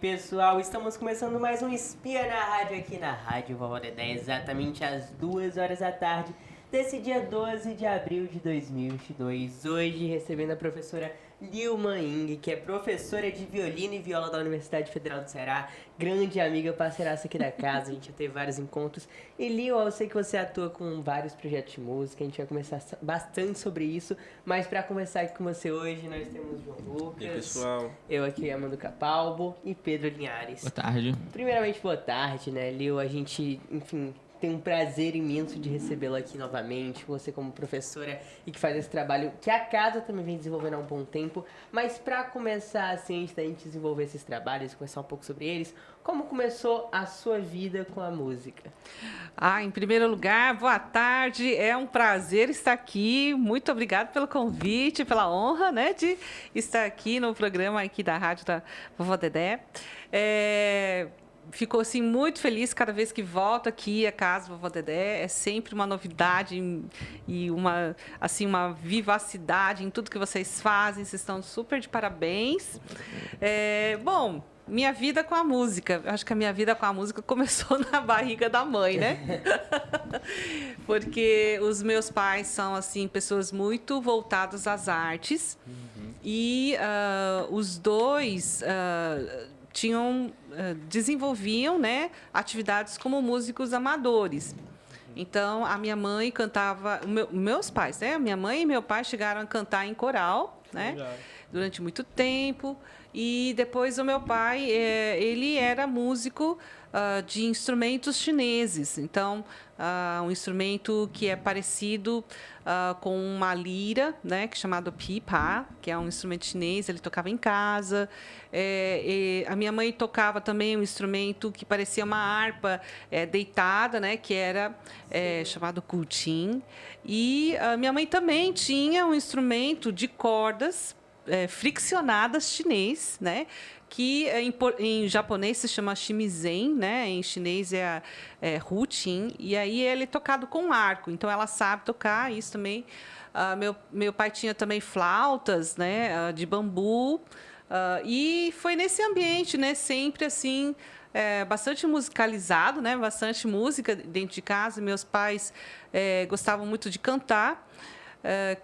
pessoal, estamos começando mais um Espia na Rádio aqui na Rádio Vovó Dedé, exatamente às 2 horas da tarde desse dia 12 de abril de 2022. Hoje recebendo a professora Lilma Ing, que é professora de violino e viola da Universidade Federal do Ceará, grande amiga, parceiraça aqui da casa, a gente já teve vários encontros. E Lil, eu sei que você atua com vários projetos de música, a gente vai conversar bastante sobre isso, mas para conversar aqui com você hoje, nós temos João Lucas, e aí, pessoal? Eu aqui, Amando Capalbo e Pedro Linhares. Boa tarde. Primeiramente, boa tarde, né, Lil? A gente, enfim, tem um prazer imenso de recebê-la aqui novamente, você como professora e que faz esse trabalho que a casa também vem desenvolvendo há um bom tempo. Mas para começar, assim, antes da gente desenvolver esses trabalhos, conversar um pouco sobre eles, como começou a sua vida com a música? Em primeiro lugar, boa tarde, é um prazer estar aqui, muito obrigada pelo convite, pela honra, né, de estar aqui no programa aqui da Rádio da Vovó Dedé. Fico assim, muito feliz cada vez que volto aqui à casa Vovó Dedé. É sempre uma novidade e uma vivacidade em tudo que vocês fazem. Vocês estão super de parabéns. Bom, minha vida com a música. Eu acho que a minha vida com a música começou na barriga da mãe, né? Porque os meus pais são assim pessoas muito voltadas às artes. E os dois desenvolviam, né, atividades como músicos amadores. Então, a minha mãe cantava... Meus pais, né? Minha mãe e meu pai chegaram a cantar em coral, né, durante muito tempo. E depois o meu pai, ele era músico de instrumentos chineses. Então, um instrumento que é parecido com uma lira, né, que é chamado pipa, que é um instrumento chinês. Ele tocava em casa. A minha mãe tocava também um instrumento que parecia uma harpa deitada, né, que era chamado kuchin. E a minha mãe também tinha um instrumento de cordas friccionadas chinês, né? Que em japonês se chama shimizen, né? Em chinês é huqin, e aí ele é tocado com arco, então ela sabe tocar isso também. Meu pai tinha também flautas, né? De bambu, e foi nesse ambiente, né? Sempre assim, bastante musicalizado, né? Bastante música dentro de casa. Meus pais gostavam muito de cantar,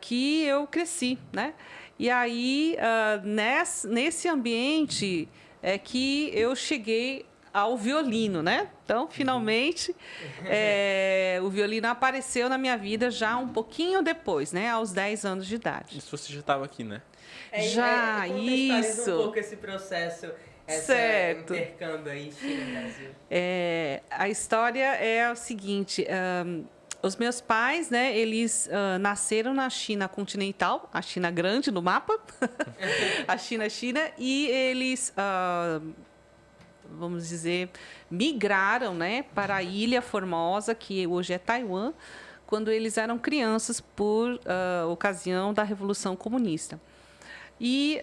que eu cresci, né? E aí, nesse ambiente, é que eu cheguei ao violino, né? Então, finalmente, o violino apareceu na minha vida já um pouquinho depois, né? Aos 10 anos de idade. Isso você já estava aqui, né? Contextualiza um pouco esse processo, certo. Intercâmbio aí, China-Brasil. A história é o seguinte... Os meus pais, né, eles nasceram na China continental, a China grande no mapa, a China, e eles, vamos dizer, migraram, né, para a Ilha Formosa, que hoje é Taiwan, quando eles eram crianças por ocasião da Revolução Comunista. E,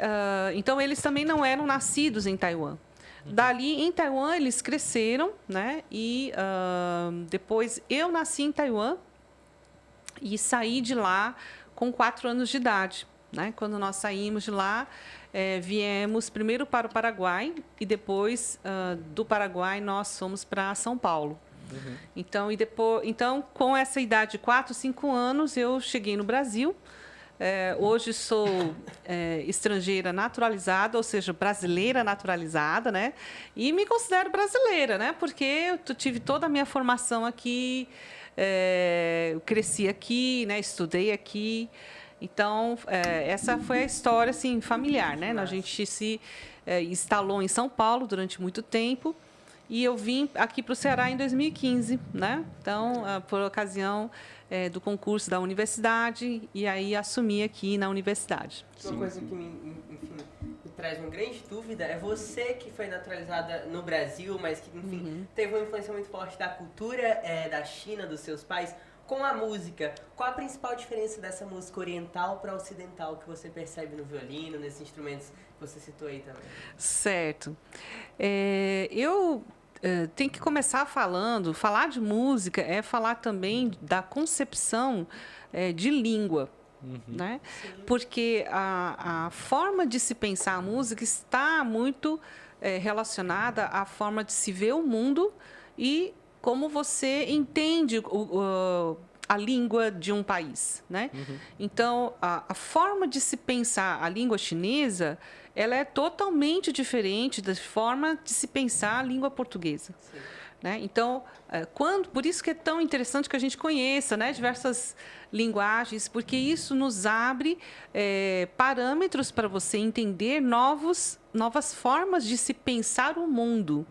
então, eles também não eram nascidos em Taiwan. Dali, em Taiwan, eles cresceram, né? E depois eu nasci em Taiwan e saí de lá com 4 anos de idade, né? Quando nós saímos de lá, viemos primeiro para o Paraguai e depois do Paraguai nós fomos para São Paulo. Então, com essa idade de 4, 5 anos, eu cheguei no Brasil. Hoje sou estrangeira naturalizada, ou seja, brasileira naturalizada, né? E me considero brasileira, né? Porque eu tive toda a minha formação aqui, eu cresci aqui, né? Estudei aqui. Então, essa foi a história assim, familiar, né? A gente se instalou em São Paulo durante muito tempo. E eu vim aqui para o Ceará em 2015, né? Então, por ocasião do concurso da universidade, e aí assumi aqui na universidade. Uma coisa que me traz uma grande dúvida é você que foi naturalizada no Brasil, mas que, enfim, teve uma influência muito forte da cultura da China, dos seus pais, com a música. Qual a principal diferença dessa música oriental para ocidental que você percebe no violino, nesses instrumentos que você citou aí também? Certo. Eu tenho que começar falar de música é falar também da concepção de língua. Né? Porque a forma de se pensar a música está muito relacionada à forma de se ver o mundo e como você entende a língua de um país, né? Então, a forma de se pensar a língua chinesa, ela é totalmente diferente da forma de se pensar a língua portuguesa. Sim. Né? Então, por isso que é tão interessante que a gente conheça, né, diversas linguagens, porque isso nos abre parâmetros para você entender novas formas de se pensar o mundo.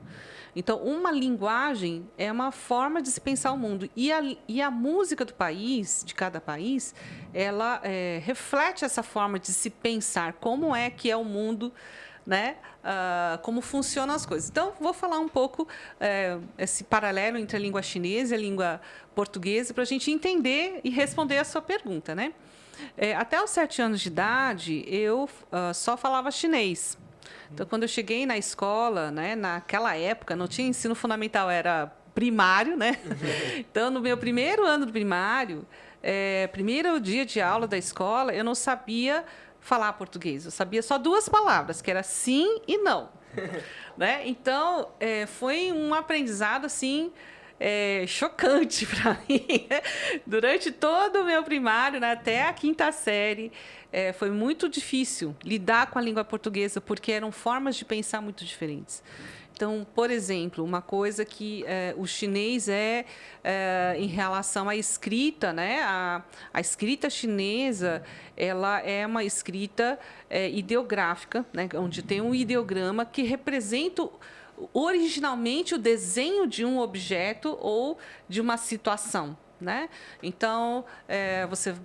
Então, uma linguagem é uma forma de se pensar o mundo. E a música do país, de cada país, ela reflete essa forma de se pensar, como é que é o mundo, né? Como funcionam as coisas. Então, vou falar um pouco esse paralelo entre a língua chinesa e a língua portuguesa para a gente entender e responder a sua pergunta, né? Até os 7 anos de idade, eu só falava chinês. Então, quando eu cheguei na escola, né, naquela época, não tinha ensino fundamental, era primário, né? Então, no meu primeiro ano do primário, primeiro dia de aula da escola, eu não sabia falar português. Eu sabia só 2 palavras, que era sim e não. Né? Então, foi um aprendizado assim chocante para mim. Durante todo o meu primário, né, até a 5ª série, foi muito difícil lidar com a língua portuguesa, porque eram formas de pensar muito diferentes. Então, por exemplo, uma coisa que o chinês em relação à escrita, né? A escrita chinesa, ela é uma escrita ideográfica, né? Onde tem um ideograma que representa originalmente o desenho de um objeto ou de uma situação. Né? Então,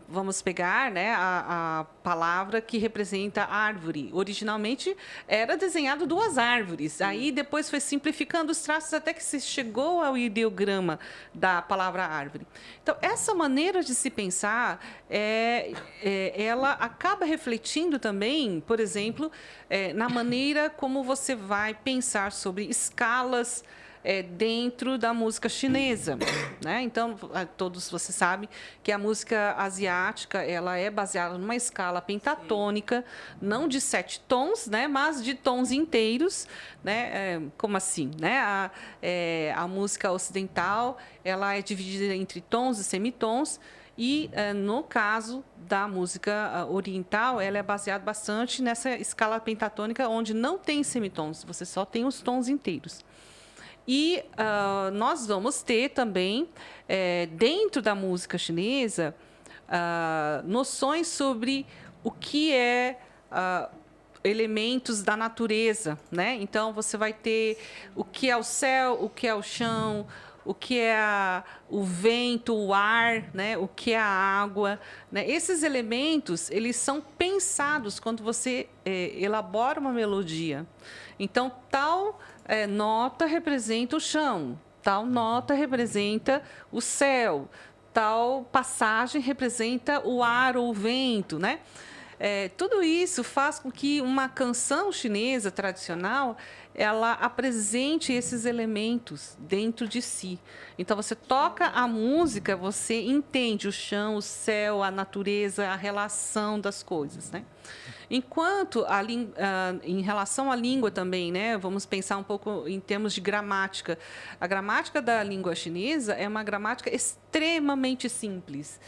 vamos pegar, né, a palavra que representa árvore. Originalmente, era desenhado 2 árvores. Sim. Aí, depois, foi simplificando os traços até que se chegou ao ideograma da palavra árvore. Então, essa maneira de se pensar, ela acaba refletindo também, por exemplo, na maneira como você vai pensar sobre escalas dentro da música chinesa, né? Então, todos vocês sabem que a música asiática ela é baseada numa escala pentatônica, sim, não de 7 tons, né? Mas de tons inteiros, né? Como assim, né? A música ocidental ela é dividida entre tons e semitons. E, no caso da música oriental, ela é baseada bastante nessa escala pentatônica, onde não tem semitons, você só tem os tons inteiros. E nós vamos ter também, dentro da música chinesa, noções sobre o que elementos da natureza, né? Então, você vai ter o que é o céu, o que é o chão, o que é o vento, o ar, né? O que é a água. Né? Esses elementos, eles são pensados quando você elabora uma melodia. Então, tal nota representa o chão, tal nota representa o céu, tal passagem representa o ar ou o vento, né? Tudo isso faz com que uma canção chinesa tradicional ela apresente esses elementos dentro de si. Então, você toca a música, você entende o chão, o céu, a natureza, a relação das coisas, né? Enquanto, em relação à língua também, né, vamos pensar um pouco em termos de gramática. A gramática da língua chinesa é uma gramática extremamente simples.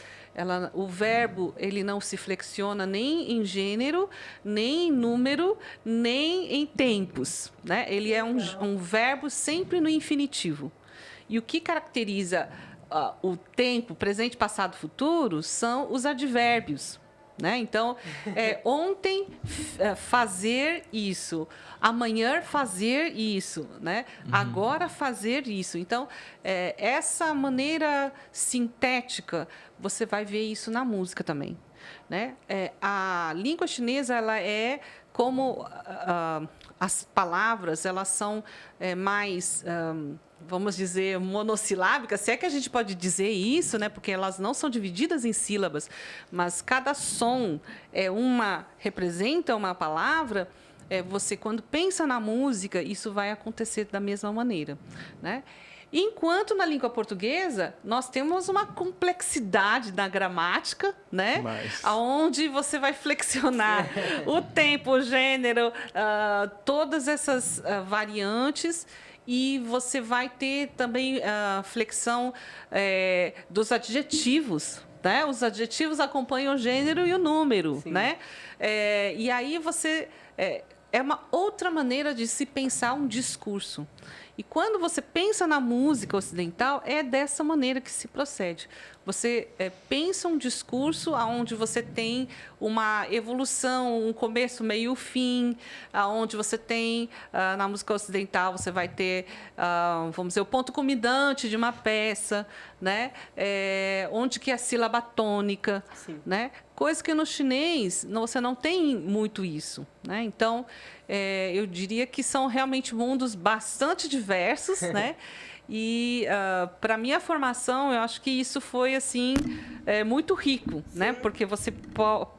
O verbo ele não se flexiona nem em gênero, nem em número, nem em tempos. Né? Ele é um verbo sempre no infinitivo. E o que caracteriza o tempo, presente, passado, futuro, são os advérbios. Né? Então, ontem fazer isso, amanhã fazer isso, né? Agora fazer isso. Então, essa maneira sintética, você vai ver isso na música também. Né? A língua chinesa ela é como as palavras, elas são mais... vamos dizer, monossilábicas, se é que a gente pode dizer isso, né? Porque elas não são divididas em sílabas, mas cada som representa uma palavra, você, quando pensa na música, isso vai acontecer da mesma maneira, né? Enquanto na língua portuguesa, nós temos uma complexidade na gramática, né? Onde você vai flexionar o tempo, o gênero, todas essas variantes, e você vai ter também a flexão dos adjetivos, né? Os adjetivos acompanham o gênero e o número, né? E aí você... é uma outra maneira de se pensar um discurso. E quando você pensa na música ocidental, é dessa maneira que se procede. Você pensa um discurso onde você tem uma evolução, um começo, meio, fim, onde você tem, na música ocidental, você vai ter, vamos dizer, o ponto culminante de uma peça, né? Onde que é a sílaba tônica, né? Coisa que no chinês você não tem muito isso, né? Então, eu diria que são realmente mundos bastante diversos, né? E, para a minha formação, eu acho que isso foi assim muito rico, né? Porque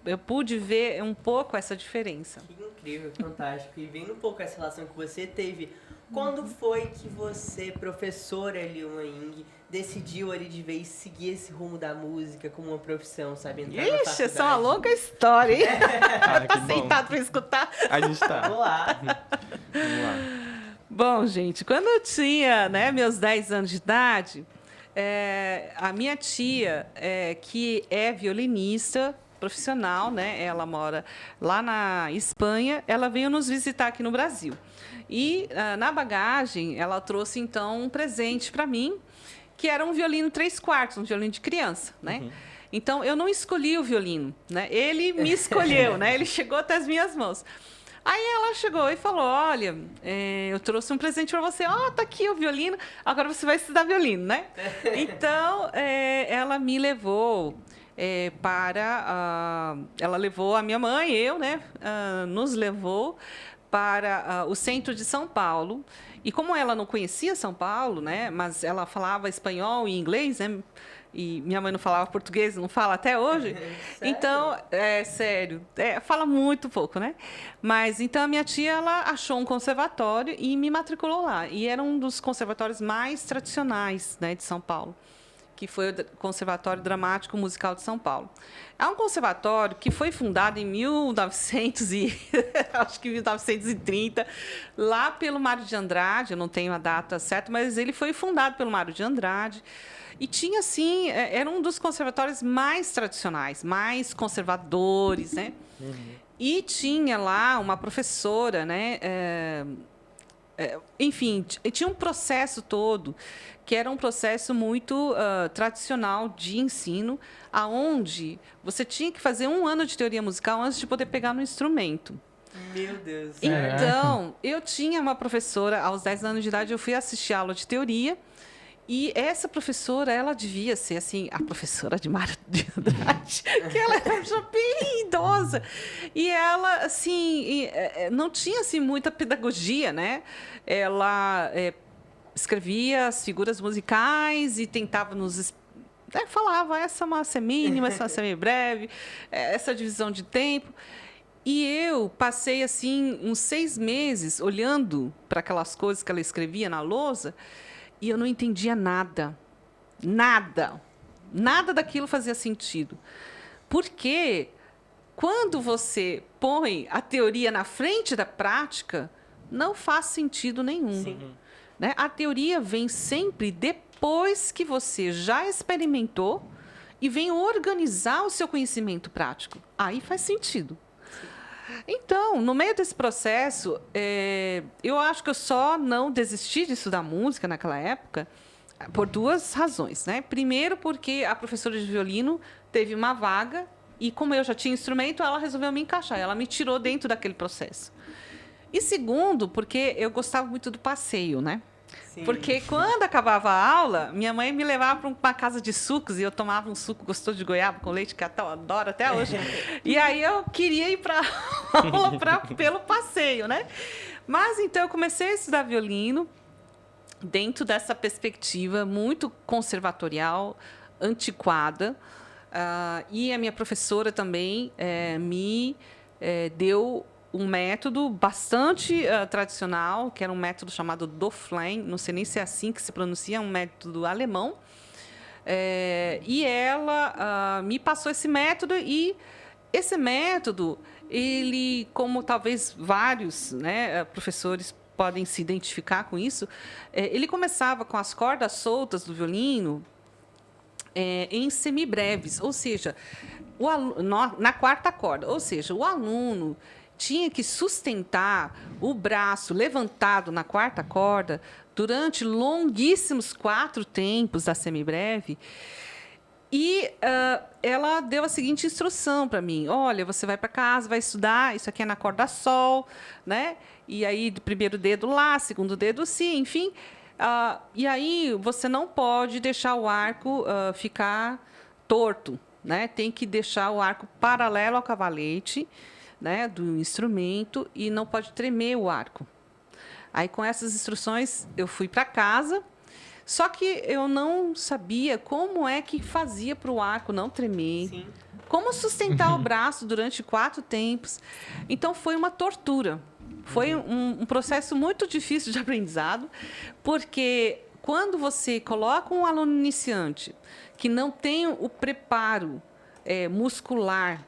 eu pude ver um pouco essa diferença. Que incrível, fantástico. E vendo um pouco essa relação que você teve, quando foi que você, professora Liu Ying, decidiu ali de vez seguir esse rumo da música como uma profissão, sabe? Ixi, essa é uma longa história, hein? Sentado para escutar. A gente tá. Vamos lá. Vamos lá. Bom, gente, quando eu tinha, né, meus 10 anos de idade, a minha tia, que é violinista profissional, né, ela mora lá na Espanha, ela veio nos visitar aqui no Brasil. E, na bagagem, ela trouxe, então, um presente para mim, que era um violino 3/4, um violino de criança, né? Uhum. Então, eu não escolhi o violino, né? Ele me escolheu, né? Ele chegou até as minhas mãos. Aí ela chegou e falou, olha, eu trouxe um presente para você. Tá aqui o violino, agora você vai estudar violino, né? Então, ela me levou ela levou a minha mãe, eu, né? Nos levou para o centro de São Paulo. E como ela não conhecia São Paulo, né? Mas ela falava espanhol e inglês, né? E minha mãe não falava português, não fala até hoje. Então, sério, fala muito pouco, né? Mas então a minha tia, ela achou um conservatório e me matriculou lá. E era um dos conservatórios mais tradicionais, né, de São Paulo, que foi o Conservatório Dramático Musical de São Paulo. É um conservatório que foi fundado em 1930, lá pelo Mário de Andrade, eu não tenho a data certa, mas ele foi fundado pelo Mário de Andrade. E tinha, assim, era um dos conservatórios mais tradicionais, mais conservadores, né? Uhum. E tinha lá uma professora, né? Enfim, tinha um processo todo, que era um processo muito tradicional de ensino, aonde você tinha que fazer 1 ano de teoria musical antes de poder pegar no instrumento. Meu Deus. Então, eu tinha uma professora, aos 10 anos de idade, eu fui assistir a aula de teoria. E essa professora, ela devia ser, assim, a professora de Mário de Andrade, que ela era já bem idosa. E ela, assim, não tinha, assim, muita pedagogia, né? Ela escrevia as figuras musicais e tentava nos... falava, essa é uma semínima, essa é uma semibreve, essa divisão de tempo. E eu passei, assim, uns 6 meses olhando para aquelas coisas que ela escrevia na lousa, e eu não entendia nada. Nada. Nada daquilo fazia sentido. Porque quando você põe a teoria na frente da prática, não faz sentido nenhum. Sim. Né? A teoria vem sempre depois que você já experimentou e vem organizar o seu conhecimento prático. Aí faz sentido. Então, no meio desse processo, eu acho que eu só não desisti de estudar música naquela época por 2 razões, né? Primeiro, porque a professora de violino teve uma vaga e, como eu já tinha instrumento, ela resolveu me encaixar. Ela me tirou dentro daquele processo. E segundo, porque eu gostava muito do passeio, né? Sim. Porque quando acabava a aula, minha mãe me levava para uma casa de sucos e eu tomava um suco gostoso de goiaba com leite, que eu adoro até hoje. E aí eu queria ir para a aula pelo passeio, né? Mas então eu comecei a estudar violino dentro dessa perspectiva muito conservatorial, antiquada. E a minha professora também me deu um método bastante tradicional, que era um método chamado Doflain, não sei nem se é assim que se pronuncia, um método alemão. E ela me passou esse método, e esse método, ele, como talvez vários, né, professores podem se identificar com isso, ele começava com as cordas soltas do violino em semibreves, ou seja, na quarta corda, ou seja, o aluno tinha que sustentar o braço levantado na quarta corda durante longuíssimos 4 tempos da semibreve. E ela deu a seguinte instrução para mim: olha, você vai para casa, vai estudar, isso aqui é na corda sol, né? E aí, do primeiro dedo lá, segundo dedo si, enfim. E aí, você não pode deixar o arco ficar torto, né? Tem que deixar o arco paralelo ao cavalete, né, do instrumento, e não pode tremer o arco. Aí, com essas instruções, eu fui para casa. Só que eu não sabia como é que fazia para o arco não tremer. Sim. Como sustentar o braço durante 4 tempos. Então, foi uma tortura. Foi um processo muito difícil de aprendizado, porque quando você coloca um aluno iniciante que não tem o preparo muscular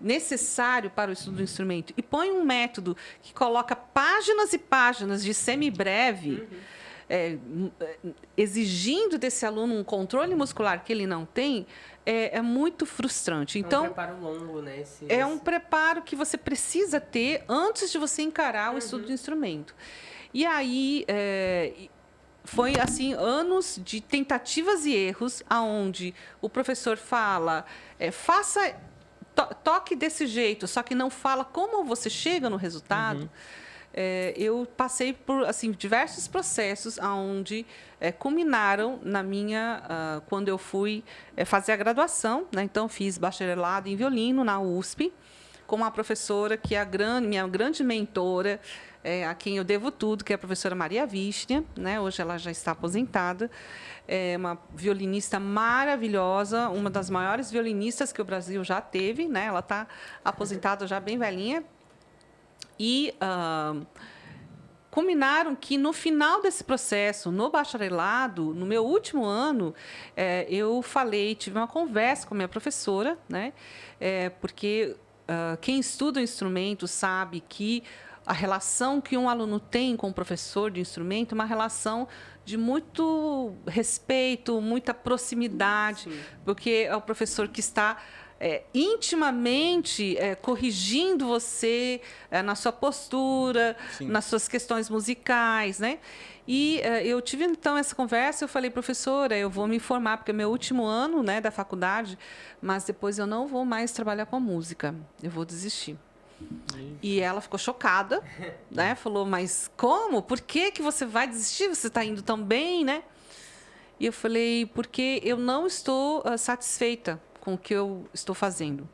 necessário para o estudo do instrumento e põe um método que coloca páginas e páginas de semibreve, exigindo desse aluno um controle muscular que ele não tem, é muito frustrante. Então, é um preparo longo, né? É um preparo que você precisa ter antes de você encarar o estudo do instrumento. E aí, foi assim, anos de tentativas e erros, aonde o professor fala, toque desse jeito, só que não fala como você chega no resultado. Eu passei por diversos processos onde culminaram na minha quando eu fui fazer a graduação, né? Então fiz bacharelado em violino na USP com uma professora que é minha grande mentora, a quem eu devo tudo, que é a professora Maria Vishnia, né? Hoje ela já está aposentada. É uma violinista maravilhosa, uma das maiores violinistas que o Brasil já teve, né? Ela está aposentada já bem velhinha. E culminaram que, no final desse processo, no bacharelado, no meu último ano, eu tive uma conversa com a minha professora, né? Porque quem estuda o instrumento sabe que a relação que um aluno tem com o professor de instrumento é uma relação de muito respeito, muita proximidade, sim, porque é o professor que está intimamente corrigindo você na sua postura, sim, nas suas questões musicais, né? E eu tive, então, essa conversa. Eu falei: professora, eu vou me formar, porque é meu último ano, né, da faculdade, mas depois eu não vou mais trabalhar com a música, eu vou desistir. E ela ficou chocada, né? Falou: mas como? Por que você vai desistir? Você está indo tão bem, né? E eu falei: porque eu não estou satisfeita com o que eu estou fazendo.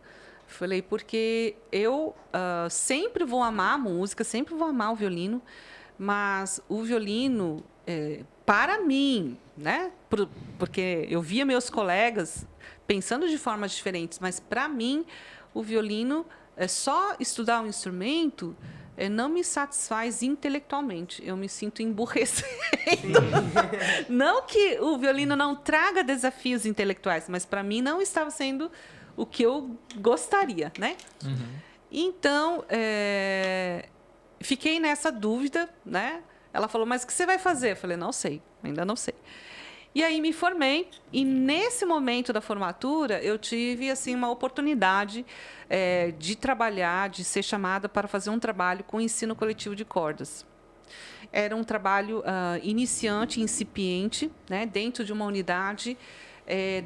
Falei: porque eu sempre vou amar a música, sempre vou amar o violino, mas o violino, para mim, né? Porque eu via meus colegas pensando de formas diferentes, mas para mim o violino, só estudar um instrumento não me satisfaz intelectualmente. Eu me sinto emburrecendo. Não que o violino não traga desafios intelectuais, mas para mim não estava sendo o que eu gostaria, né? Então, fiquei nessa dúvida, né? Ela falou: mas o que você vai fazer? Eu falei: não sei, ainda não sei. E aí me formei, e nesse momento da formatura eu tive assim uma oportunidade de trabalhar, de ser chamada para fazer um trabalho com ensino coletivo de cordas. Era um trabalho iniciante, incipiente, né, dentro de uma unidade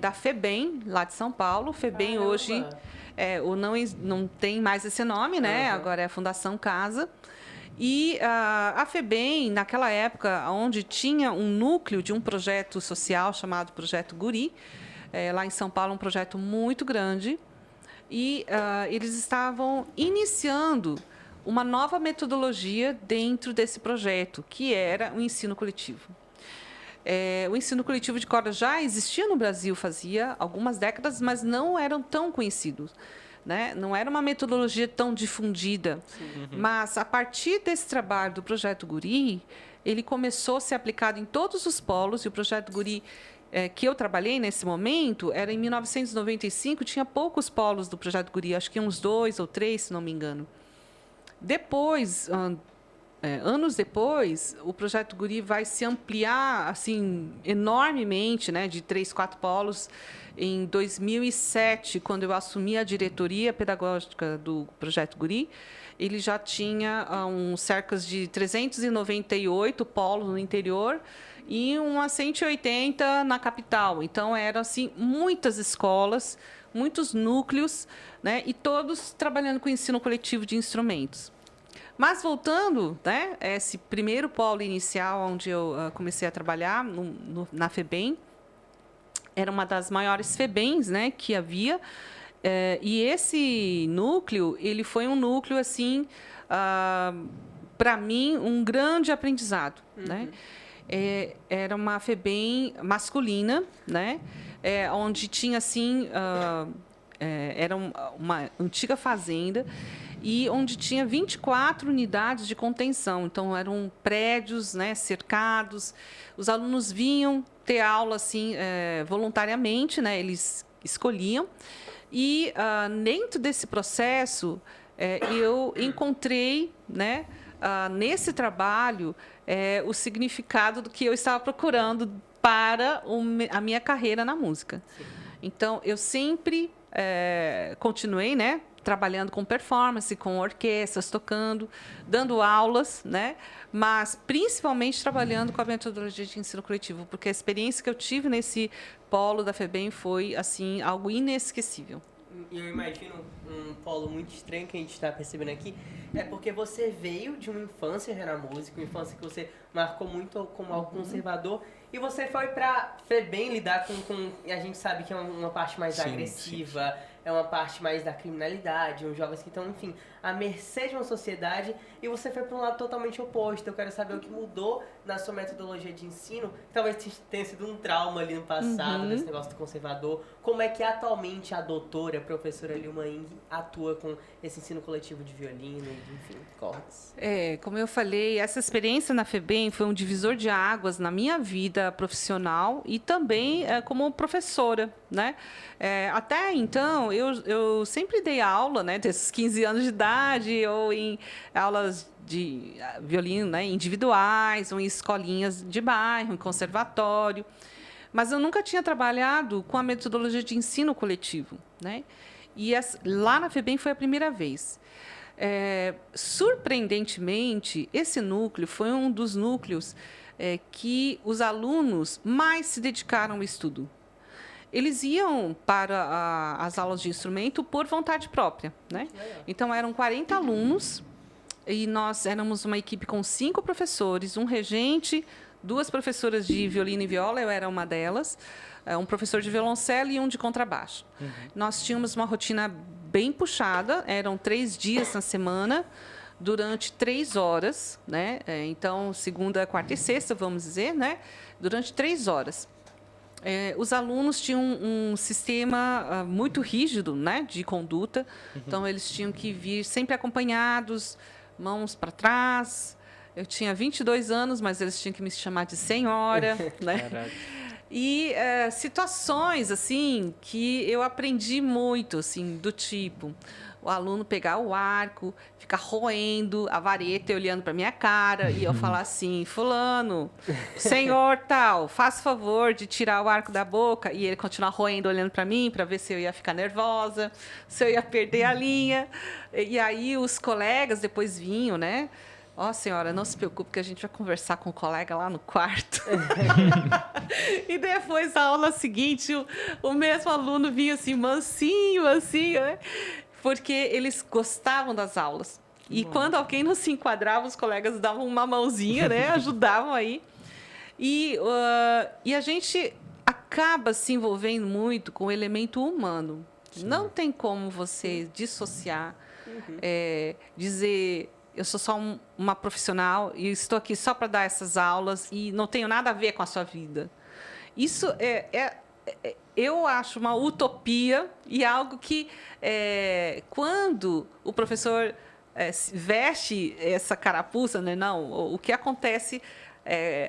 da FEBEM, lá de São Paulo. FEBEM hoje não tem mais esse nome, né? Agora é a Fundação Casa. E a FEBEM, naquela época, onde tinha um núcleo de um projeto social chamado Projeto Guri, lá em São Paulo, um projeto muito grande, e eles estavam iniciando uma nova metodologia dentro desse projeto, que era o ensino coletivo. O ensino coletivo de cordas já existia no Brasil, fazia algumas décadas, mas não eram tão conhecidos. né? Não era uma metodologia tão difundida. Mas, a partir desse trabalho do Projeto Guri, ele começou a ser aplicado em todos os polos, e o Projeto Guri que eu trabalhei nesse momento, era em 1995, tinha poucos polos do Projeto Guri, acho que uns 2 ou 3, se não me engano. Depois, anos depois, o Projeto Guri vai se ampliar assim, enormemente, né, de 3, 4 polos. Em 2007, quando eu assumi a diretoria pedagógica do Projeto Guri, ele já tinha cerca de 398 polos no interior e umas 180 na capital. Então, eram assim, muitas escolas, muitos núcleos, né, e todos trabalhando com ensino coletivo de instrumentos. Mas, voltando, né, esse primeiro polo inicial, onde eu comecei a trabalhar, na FEBEM, era uma das maiores FEBEMs, né, que havia. E esse núcleo, ele foi um núcleo, assim, para mim, um grande aprendizado, né? Era uma FEBEM masculina, né? Onde tinha, assim, era uma antiga fazenda e onde tinha 24 unidades de contenção. Então, eram prédios, né, cercados. Os alunos vinham ter aula assim, voluntariamente, né? Eles escolhiam. E, dentro desse processo, eu encontrei, né, nesse trabalho, o significado do que eu estava procurando para a minha carreira na música. Sim. Então, eu sempre continuei, né, trabalhando com performance, com orquestras, tocando, dando aulas, né, mas principalmente trabalhando com a metodologia de ensino coletivo, porque a experiência que eu tive nesse polo da FEBEM foi assim, algo inesquecível. Eu imagino um polo muito estranho que a gente está percebendo aqui, porque você veio de uma infância já na música, uma infância que você marcou muito como algo conservador, e você foi para FEBEM lidar com a gente sabe que é uma parte mais agressiva, é uma parte mais da criminalidade, uns jovens que estão, enfim, à mercê de uma sociedade, e você foi para um lado totalmente oposto. Eu quero saber o que mudou na sua metodologia de ensino. Talvez tenha sido um trauma ali no passado, desse negócio do conservador. Como é que atualmente a doutora, a professora Lilma Ing, atua com esse ensino coletivo de violino, enfim, cordas? Como eu falei, essa experiência na FEBEM foi um divisor de águas na minha vida profissional e também como professora, né? Até então, eu sempre dei aula, né, desses 15 anos de idade, ou em aulas de violino, né, individuais, ou em escolinhas de bairro, em conservatório. Mas eu nunca tinha trabalhado com a metodologia de ensino coletivo, né? E lá na FEBEM foi a primeira vez. Surpreendentemente, esse núcleo foi um dos núcleos que os alunos mais se dedicaram ao estudo. Eles iam para as aulas de instrumento por vontade própria, né? Então, eram 40 alunos e nós éramos uma equipe com 5 professores, um regente, 2 professoras de violino e viola, eu era uma delas, um professor de violoncelo e um de contrabaixo. Nós tínhamos uma rotina bem puxada, eram 3 dias na semana, durante 3 horas, né? Então, segunda, quarta e sexta, vamos dizer, né? Durante 3 horas. Os alunos tinham um sistema muito rígido, né, de conduta. Então, eles tinham que vir sempre acompanhados, mãos para trás. Eu tinha 22 anos, mas eles tinham que me chamar de senhora. Né? E situações assim que eu aprendi muito, assim, do tipo... o aluno pegar o arco, ficar roendo a vareta e olhando para minha cara, e eu falar assim, fulano, senhor tal, faça favor de tirar o arco da boca, e ele continuar roendo, olhando para mim, para ver se eu ia ficar nervosa, se eu ia perder a linha. E aí os colegas depois vinham, né? Senhora, não se preocupe que a gente vai conversar com o colega lá no quarto. E depois, a aula seguinte, o mesmo aluno vinha assim, mansinho, assim, né? Porque eles gostavam das aulas. E quando alguém não se enquadrava, os colegas davam uma mãozinha, né? Ajudavam aí. E a gente acaba se envolvendo muito com o elemento humano. Sim. Não tem como você dissociar, dizer... eu sou só uma profissional e estou aqui só para dar essas aulas e não tenho nada a ver com a sua vida. Isso eu acho uma utopia e algo que, quando o professor veste essa carapuça, né? Não, o que acontece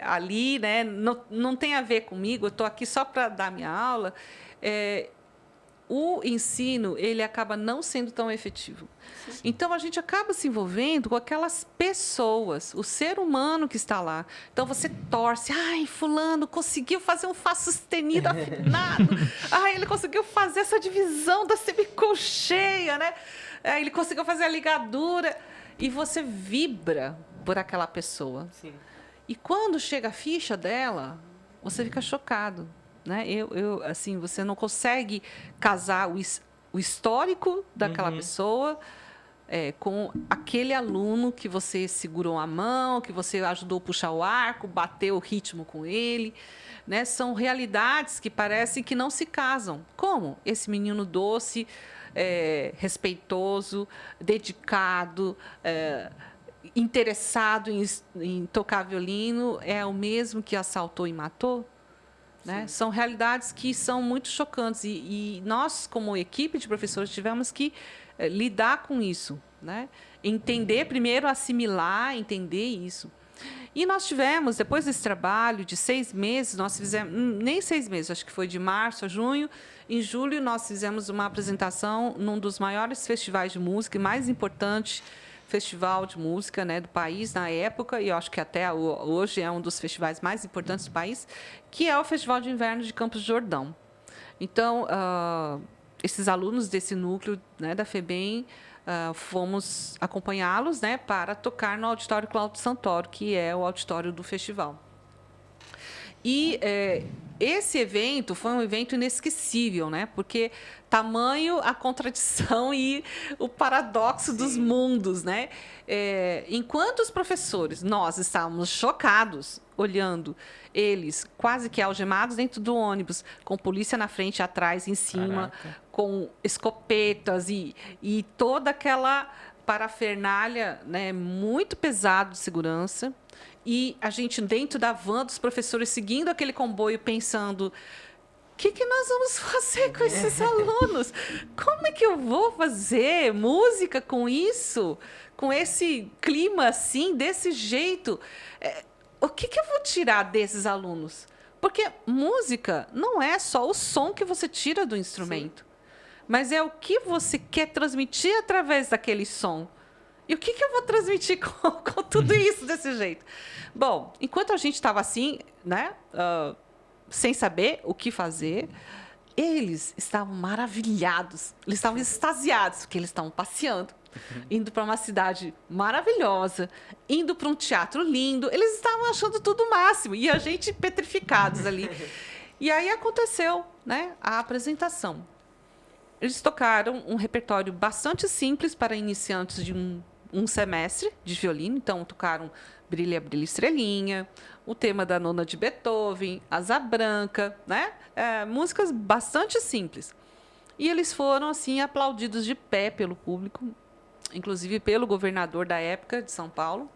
ali, né? Não tem a ver comigo, eu estou aqui só para dar minha aula. O ensino, ele acaba não sendo tão efetivo. Sim. Então, a gente acaba se envolvendo com aquelas pessoas, o ser humano que está lá. Então, você torce. Ai, fulano conseguiu fazer um Fá sustenido afinado. Ai, ele conseguiu fazer essa divisão da semicolcheia, né? Ele conseguiu fazer a ligadura. E você vibra por aquela pessoa. Sim. E quando chega a ficha dela, você fica chocado. Né? Assim, você não consegue casar o histórico daquela pessoa com aquele aluno que você segurou a mão, que você ajudou a puxar o arco, bateu o ritmo com ele. Né? São realidades que parecem que não se casam. Como? Esse menino doce, respeitoso, dedicado, interessado em tocar violino, é o mesmo que assaltou e matou? Né? São realidades que são muito chocantes e nós, como equipe de professores, tivemos que lidar com isso, né? Entender, primeiro assimilar, entender isso. E nós tivemos, depois desse trabalho de 6 meses, nós fizemos, nem 6 meses, acho que foi de março a junho, em julho nós fizemos uma apresentação num dos maiores festivais de música, mais importante festival de música, né, do país na época, e eu acho que até hoje é um dos festivais mais importantes do país, que é o Festival de Inverno de Campos do Jordão. Então, esses alunos desse núcleo, né, da FEBEM, fomos acompanhá-los, né, para tocar no Auditório Cláudio Santoro, que é o auditório do festival. E esse evento foi um evento inesquecível, né? Porque tamanho a contradição e o paradoxo dos mundos, né? Enquanto os professores, nós estávamos chocados, olhando eles quase que algemados dentro do ônibus, com polícia na frente, atrás, em cima, com escopetas e toda aquela parafernália, né, muito pesado de segurança. E a gente, dentro da van dos professores, seguindo aquele comboio, pensando: o que nós vamos fazer com esses alunos? Como é que eu vou fazer música com isso? Com esse clima assim, desse jeito? O que eu vou tirar desses alunos? Porque música não é só o som que você tira do instrumento, sim, mas é o que você quer transmitir através daquele som. E o que eu vou transmitir com tudo isso desse jeito? Bom, enquanto a gente estava assim, né, sem saber o que fazer, eles estavam maravilhados, eles estavam extasiados, porque eles estavam passeando, indo para uma cidade maravilhosa, indo para um teatro lindo, eles estavam achando tudo o máximo, e a gente petrificados ali. E aí aconteceu, né, a apresentação. Eles tocaram um repertório bastante simples para iniciantes de um semestre de violino. Então, tocaram Brilha, Brilha, Estrelinha, o tema da Nona de Beethoven, Asa Branca, né? Músicas bastante simples. E eles foram, assim, aplaudidos de pé pelo público, inclusive pelo governador da época, de São Paulo.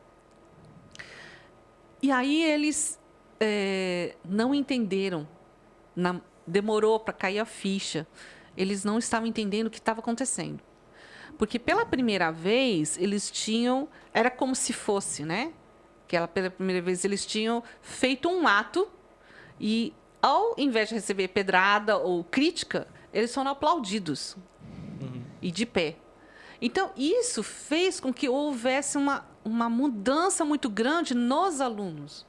E aí eles não entenderam, demorou para cair a ficha. Eles não estavam entendendo o que estava acontecendo. Porque, pela primeira vez, eles tinham... Era como se fosse, né? Pela primeira vez, eles tinham feito um ato e, ao invés de receber pedrada ou crítica, eles foram aplaudidos. E de pé. Então, isso fez com que houvesse uma mudança muito grande nos alunos.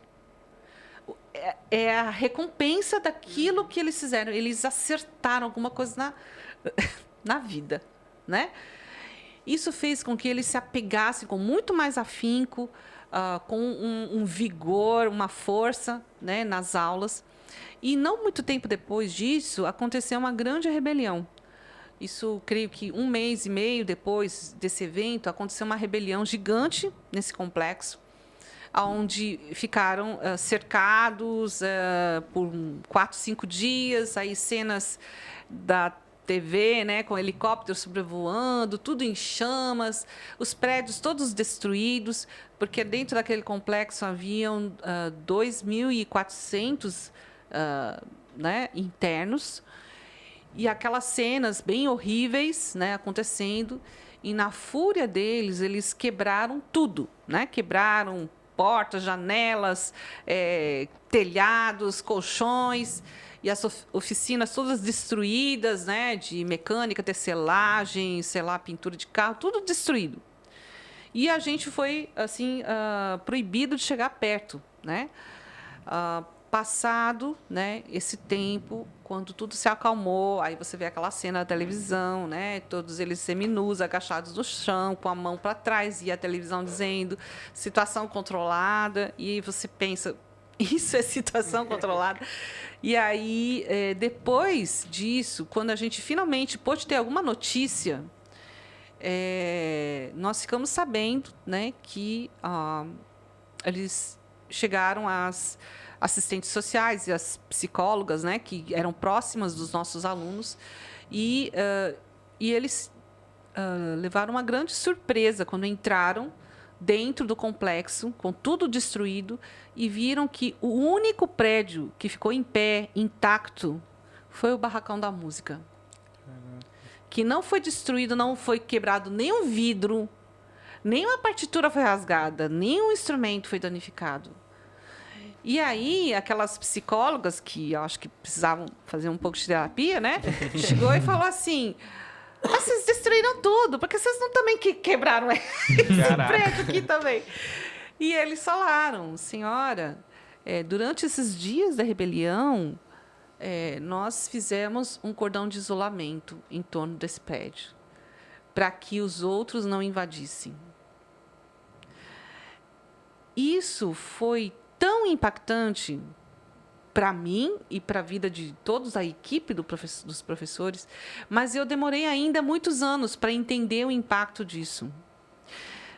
É a recompensa daquilo que eles fizeram. Eles acertaram alguma coisa na vida, né? Isso fez com que eles se apegassem com muito mais afinco, com um vigor, uma força, né, nas aulas. E não muito tempo depois disso, aconteceu uma grande rebelião. Isso, creio que 1 mês e meio depois desse evento, aconteceu uma rebelião gigante nesse complexo, onde ficaram cercados por 4, 5 dias, aí cenas da TV, né, com helicópteros sobrevoando, tudo em chamas, os prédios todos destruídos, porque dentro daquele complexo haviam 2.400 né, internos, e aquelas cenas bem horríveis, né, acontecendo, e na fúria deles, eles quebraram tudo, né? Quebraram portas, janelas, telhados, colchões, e as oficinas todas destruídas, né? De mecânica, tecelagem, sei lá, pintura de carro, tudo destruído. E a gente foi assim proibido de chegar perto, né? Passado, né, esse tempo, quando tudo se acalmou, aí você vê aquela cena da televisão, né, todos eles seminus, agachados no chão, com a mão para trás, e a televisão dizendo situação controlada, e você pensa, isso é situação controlada? E aí, depois disso, quando a gente finalmente pôde ter alguma notícia, nós ficamos sabendo, né, que eles chegaram às assistentes sociais e as psicólogas, né, que eram próximas dos nossos alunos, e eles levaram uma grande surpresa quando entraram dentro do complexo, com tudo destruído, e viram que o único prédio que ficou em pé, intacto, foi o Barracão da Música. Que não foi destruído, não foi quebrado nenhum vidro, nenhuma partitura foi rasgada, nenhum instrumento foi danificado. E aí, aquelas psicólogas, que eu acho que precisavam fazer um pouco de terapia, né? Chegou e falou assim, vocês destruíram tudo, porque vocês não também quebraram esse prédio aqui também. E eles falaram, senhora, durante esses dias da rebelião, nós fizemos um cordão de isolamento em torno desse prédio, para que os outros não invadissem. Isso foi tão impactante para mim e para a vida de todos, a equipe dos professores, mas eu demorei ainda muitos anos para entender o impacto disso.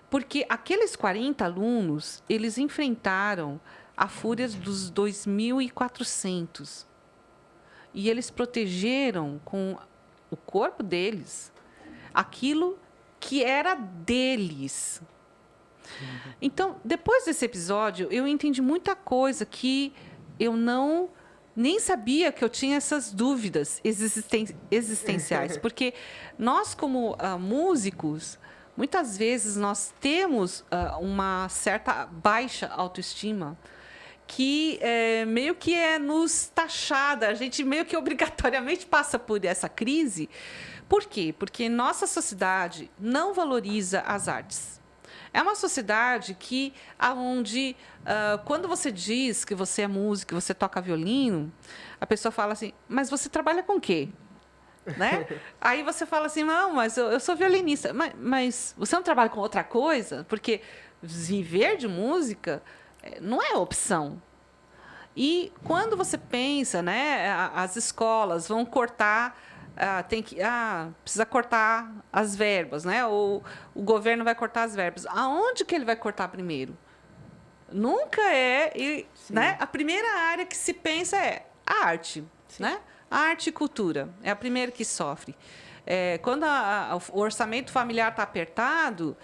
Porque aqueles 40 alunos, eles enfrentaram a fúria dos 2.400. E eles protegeram com o corpo deles aquilo que era deles. Então, depois desse episódio, eu entendi muita coisa que eu nem sabia que eu tinha essas dúvidas existenciais. Porque nós, como músicos, muitas vezes nós temos uma certa baixa autoestima que meio que nos taxada. A gente meio que obrigatoriamente passa por essa crise. Por quê? Porque nossa sociedade não valoriza as artes. É uma sociedade onde, quando você diz que você é músico, que você toca violino, a pessoa fala assim, mas você trabalha com o quê? Né? Aí você fala assim, não, mas eu sou violinista. Mas você não trabalha com outra coisa? Porque viver de música não é opção. E quando você pensa, né, as escolas vão cortar... precisa cortar as verbas, né? Ou o governo vai cortar as verbas. Aonde que ele vai cortar primeiro? Nunca né? A primeira área que se pensa é a arte, né? A arte e cultura é a primeira que sofre. Quando o orçamento familiar está apertado,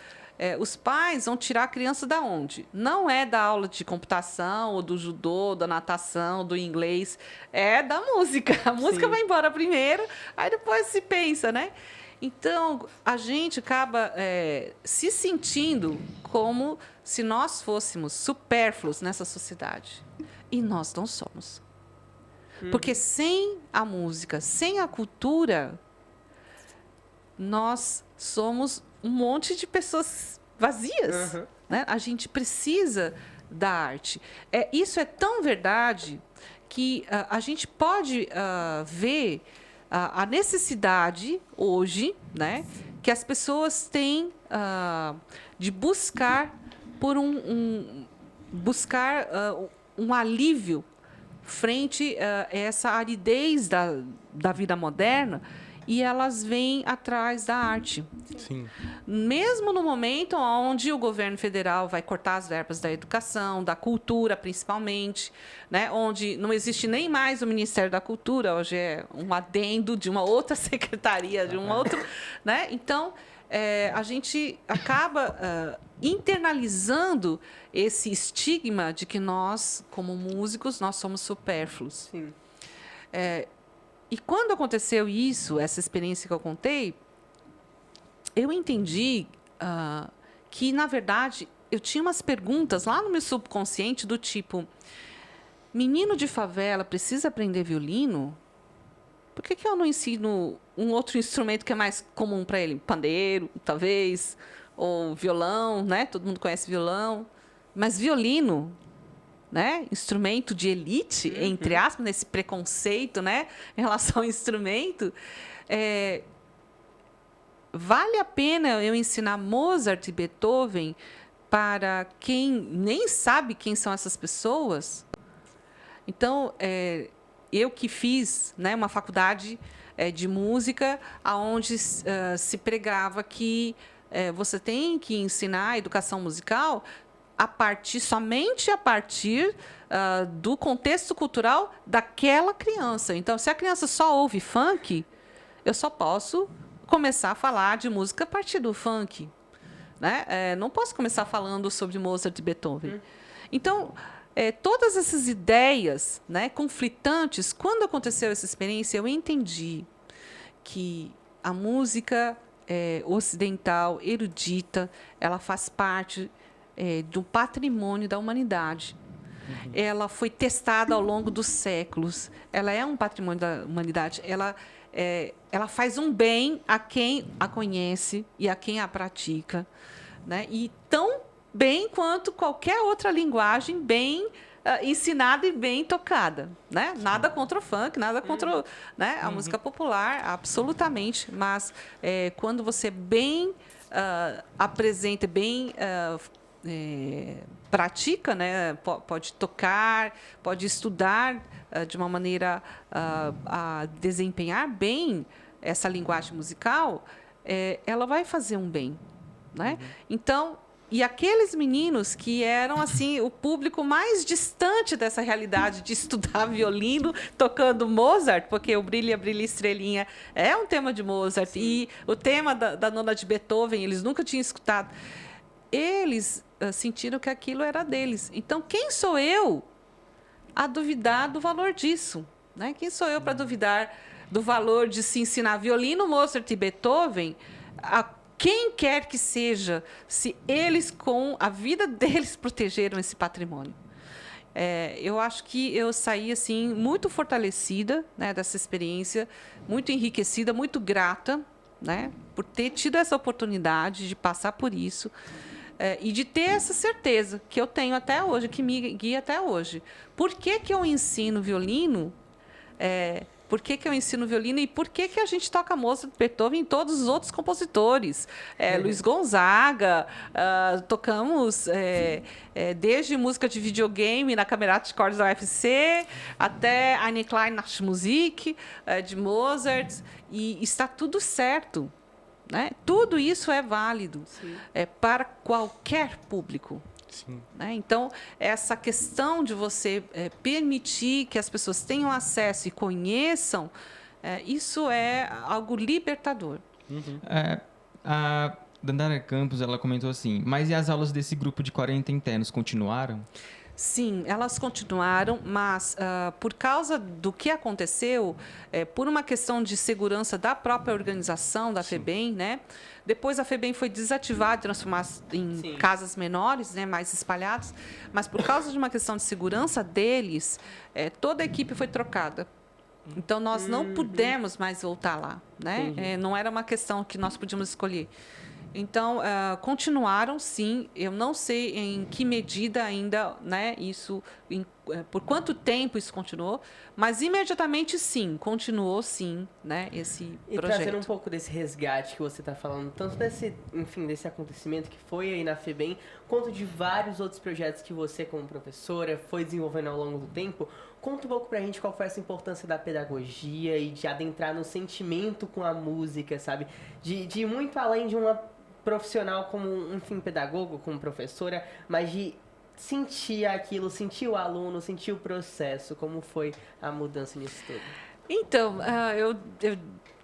os pais vão tirar a criança da onde? Não é da aula de computação, ou do judô, da natação, do inglês. É da música. A música vai embora primeiro, aí depois se pensa, né? Então, a gente acaba se sentindo como se nós fôssemos supérfluos nessa sociedade. E nós não somos. Porque sem a música, sem a cultura, nós somos um monte de pessoas vazias. Né? A gente precisa da arte. Isso é tão verdade que a gente pode ver a necessidade hoje, né, que as pessoas têm de buscar por um alívio frente a essa aridez da vida moderna, e elas vêm atrás da arte. Sim. Mesmo no momento onde o governo federal vai cortar as verbas da educação, da cultura, principalmente, né? Onde não existe nem mais o Ministério da Cultura, hoje é um adendo de uma outra secretaria, de um outro... Né? Então, a gente acaba internalizando esse estigma de que nós, como músicos, nós somos supérfluos. Sim. E quando aconteceu isso, essa experiência que eu contei, eu entendi que, na verdade, eu tinha umas perguntas lá no meu subconsciente do tipo: menino de favela precisa aprender violino? Por que eu não ensino um outro instrumento que é mais comum para ele? Pandeiro, talvez, ou violão, né? Todo mundo conhece violão. Mas violino, né? Instrumento de elite, entre aspas, nesse preconceito, né? Em relação ao instrumento. Vale a pena eu ensinar Mozart e Beethoven para quem nem sabe quem são essas pessoas? Então, eu que fiz, né, uma faculdade de música, onde se pregava que você tem que ensinar a educação musical somente a partir do contexto cultural daquela criança. Então, se a criança só ouve funk, eu só posso começar a falar de música a partir do funk, né? Não posso começar falando sobre Mozart e Beethoven. Então, todas essas ideias, né, conflitantes, quando aconteceu essa experiência, eu entendi que a música ocidental, erudita, ela faz parte do patrimônio da humanidade. Ela foi testada ao longo dos séculos. Ela é um patrimônio da humanidade. Ela faz um bem a quem a conhece e a quem a pratica, né? E tão bem quanto qualquer outra linguagem bem ensinada e bem tocada, né? Nada contra o funk, nada contra, né, a música popular, absolutamente. Mas quando você bem apresenta, bem pratica, né? Pode tocar, pode estudar de uma maneira a desempenhar bem essa linguagem musical, ela vai fazer um bem, né? Então, e aqueles meninos que eram assim o público mais distante dessa realidade de estudar violino tocando Mozart, porque o Brilha, Brilha, Estrelinha é um tema de Mozart. Sim. E o tema da nona de Beethoven eles nunca tinham escutado. Eles sentiram que aquilo era deles. Então, quem sou eu a duvidar do valor disso, né? Quem sou eu para duvidar do valor de se ensinar violino, Mozart e Beethoven a quem quer que seja, se eles, com a vida deles, protegeram esse patrimônio? Eu acho que eu saí assim muito fortalecida, né, dessa experiência, muito enriquecida, muito grata, né, por ter tido essa oportunidade de passar por isso. E de ter essa certeza que eu tenho até hoje, que me guia até hoje. Por que eu ensino violino? Por que eu ensino violino e por que a gente toca Mozart e Beethoven em todos os outros compositores? Luiz Gonzaga, tocamos desde música de videogame na Camerata de Cordas da UFC até Eine Kleine Nachtmusik de Mozart, e está tudo certo. Né? Tudo isso é válido para qualquer público. Sim. Né? Então, essa questão de você permitir que as pessoas tenham acesso e conheçam, isso é algo libertador. Uhum. A Dandara Campos, ela comentou assim, mas e as aulas desse grupo de 40 internos continuaram? Sim, elas continuaram, mas por causa do que aconteceu, por uma questão de segurança da própria organização da FEBEM, né? Depois a FEBEM foi desativada, transformada em casas menores, né, mais espalhadas, mas por causa de uma questão de segurança deles, toda a equipe foi trocada. Então, nós não pudemos mais voltar lá, né? Não era uma questão que nós podíamos escolher. Então, continuaram, sim. Eu não sei em que medida ainda, né, isso, por quanto tempo isso continuou, mas imediatamente, sim, continuou, sim, né, esse projeto. E trazendo um pouco desse resgate que você está falando, tanto desse acontecimento que foi aí na FEBEM, quanto de vários outros projetos que você, como professora, foi desenvolvendo ao longo do tempo. Conta um pouco pra gente qual foi essa importância da pedagogia e de adentrar no sentimento com a música, sabe? De ir muito além de uma profissional como, enfim, pedagogo, como professora, mas de sentir aquilo, sentir o aluno, sentir o processo. Como foi a mudança nisso tudo? Então, eu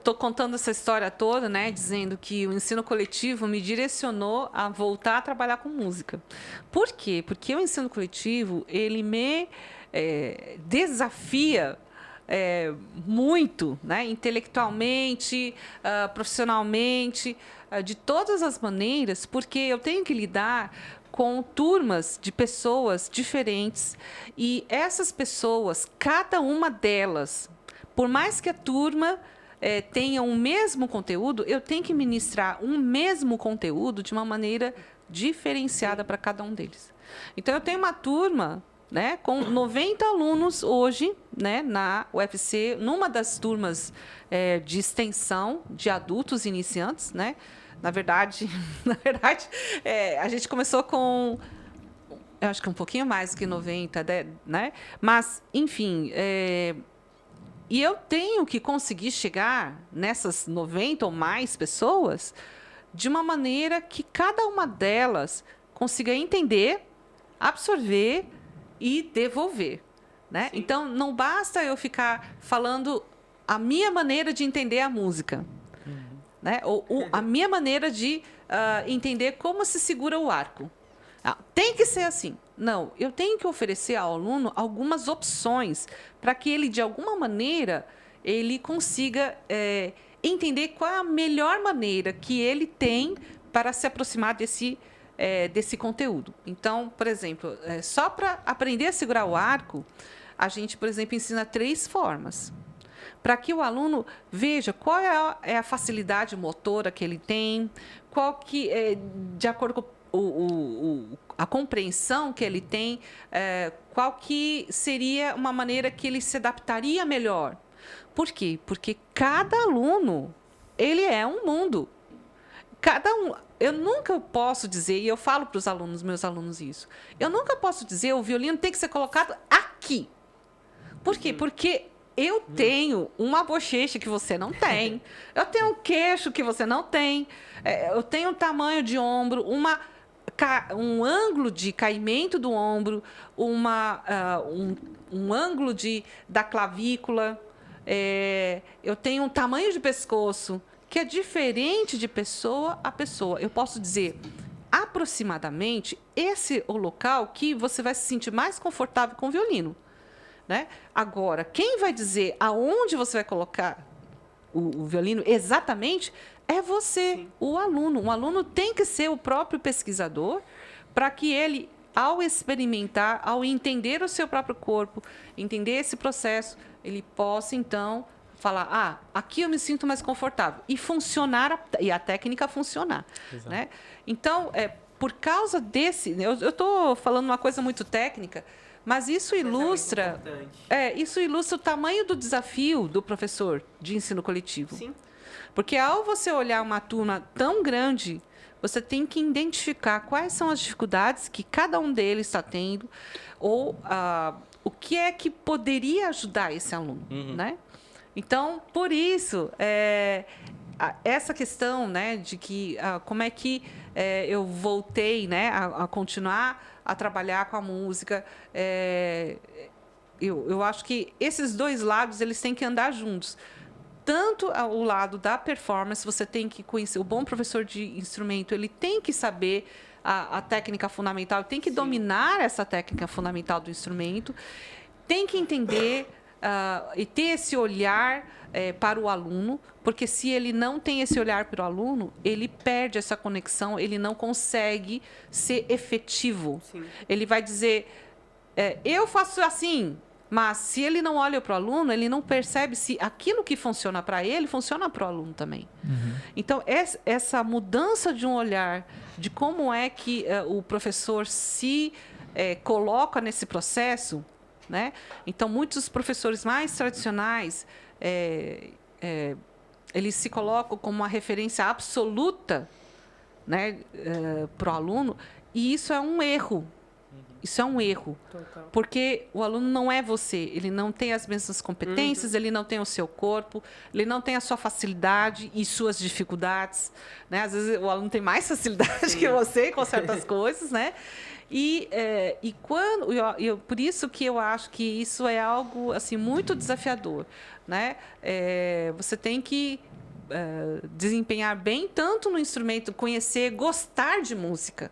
estou contando essa história toda, né, dizendo que o ensino coletivo me direcionou a voltar a trabalhar com música. Por quê? Porque o ensino coletivo, ele me desafia muito, né, intelectualmente, profissionalmente, de todas as maneiras, porque eu tenho que lidar com turmas de pessoas diferentes e essas pessoas, cada uma delas, por mais que a turma tenha um mesmo conteúdo, eu tenho que ministrar um mesmo conteúdo de uma maneira diferenciada para cada um deles. Então, eu tenho uma turma, né, com 90 alunos hoje, né, na UFC, numa das turmas de extensão de adultos iniciantes, né? Na verdade, a gente começou com, eu acho que um pouquinho mais que 90, né? Mas, enfim, e eu tenho que conseguir chegar nessas 90 ou mais pessoas de uma maneira que cada uma delas consiga entender, absorver e devolver, né? Então, não basta eu ficar falando a minha maneira de entender a música, né? Ou a minha maneira de entender como se segura o arco. Tem que ser assim. Não, eu tenho que oferecer ao aluno algumas opções para que ele, de alguma maneira, ele consiga entender qual é a melhor maneira que ele tem para se aproximar desse conteúdo. Então, por exemplo, só para aprender a segurar o arco, a gente, por exemplo, ensina 3 formas. Para que o aluno veja qual é a facilidade motora que ele tem, qual que de acordo com a compreensão que ele tem, qual que seria uma maneira que ele se adaptaria melhor. Por quê? Porque cada aluno, ele é um mundo. Eu nunca posso dizer, e eu falo para os meus alunos isso, eu nunca posso dizer o violino tem que ser colocado aqui. Por quê? Porque eu tenho uma bochecha que você não tem, eu tenho um queixo que você não tem, eu tenho um tamanho de ombro, um ângulo de caimento do ombro, um ângulo da clavícula, eu tenho um tamanho de pescoço que é diferente de pessoa a pessoa. Eu posso dizer, aproximadamente, esse é o local que você vai se sentir mais confortável com o violino, né? Agora, quem vai dizer aonde você vai colocar o violino exatamente é você, sim, o aluno. O aluno tem que ser o próprio pesquisador para que ele, ao experimentar, ao entender o seu próprio corpo, entender esse processo, ele possa, então, falar, aqui eu me sinto mais confortável. E a técnica funcionar. Né? Então, por causa desse... Eu estou falando uma coisa muito técnica, mas isso ilustra o tamanho do desafio do professor de ensino coletivo. Sim. Porque ao você olhar uma turma tão grande, você tem que identificar quais são as dificuldades que cada um deles está tendo ou o que é que poderia ajudar esse aluno, né? Então, por isso, essa questão, né, de que como é que eu voltei, né, a continuar a trabalhar com a música, eu acho que esses dois lados eles têm que andar juntos. Tanto o lado da performance, você tem que conhecer, o bom professor de instrumento, ele tem que saber a técnica fundamental, tem que Sim. dominar essa técnica fundamental do instrumento, tem que entender e ter esse olhar para o aluno, porque se ele não tem esse olhar para o aluno, ele perde essa conexão, ele não consegue ser efetivo. Sim. Ele vai dizer, eu faço assim, mas se ele não olha para o aluno, ele não percebe se aquilo que funciona para ele, funciona para o aluno também. Então, essa mudança de um olhar, de como é que o professor se coloca nesse processo, né? Então, muitos professores mais tradicionais, eles se colocam como uma referência absoluta, né, para o aluno, e isso é um erro. Isso é um erro, total. Porque o aluno não é você, ele não tem as mesmas competências, ele não tem o seu corpo, ele não tem a sua facilidade e suas dificuldades, né? Às vezes o aluno tem mais facilidade Sim. que você com certas coisas, né? E por isso que eu acho que isso é algo assim muito desafiador, né? Você tem que desempenhar bem tanto no instrumento, conhecer, gostar de música.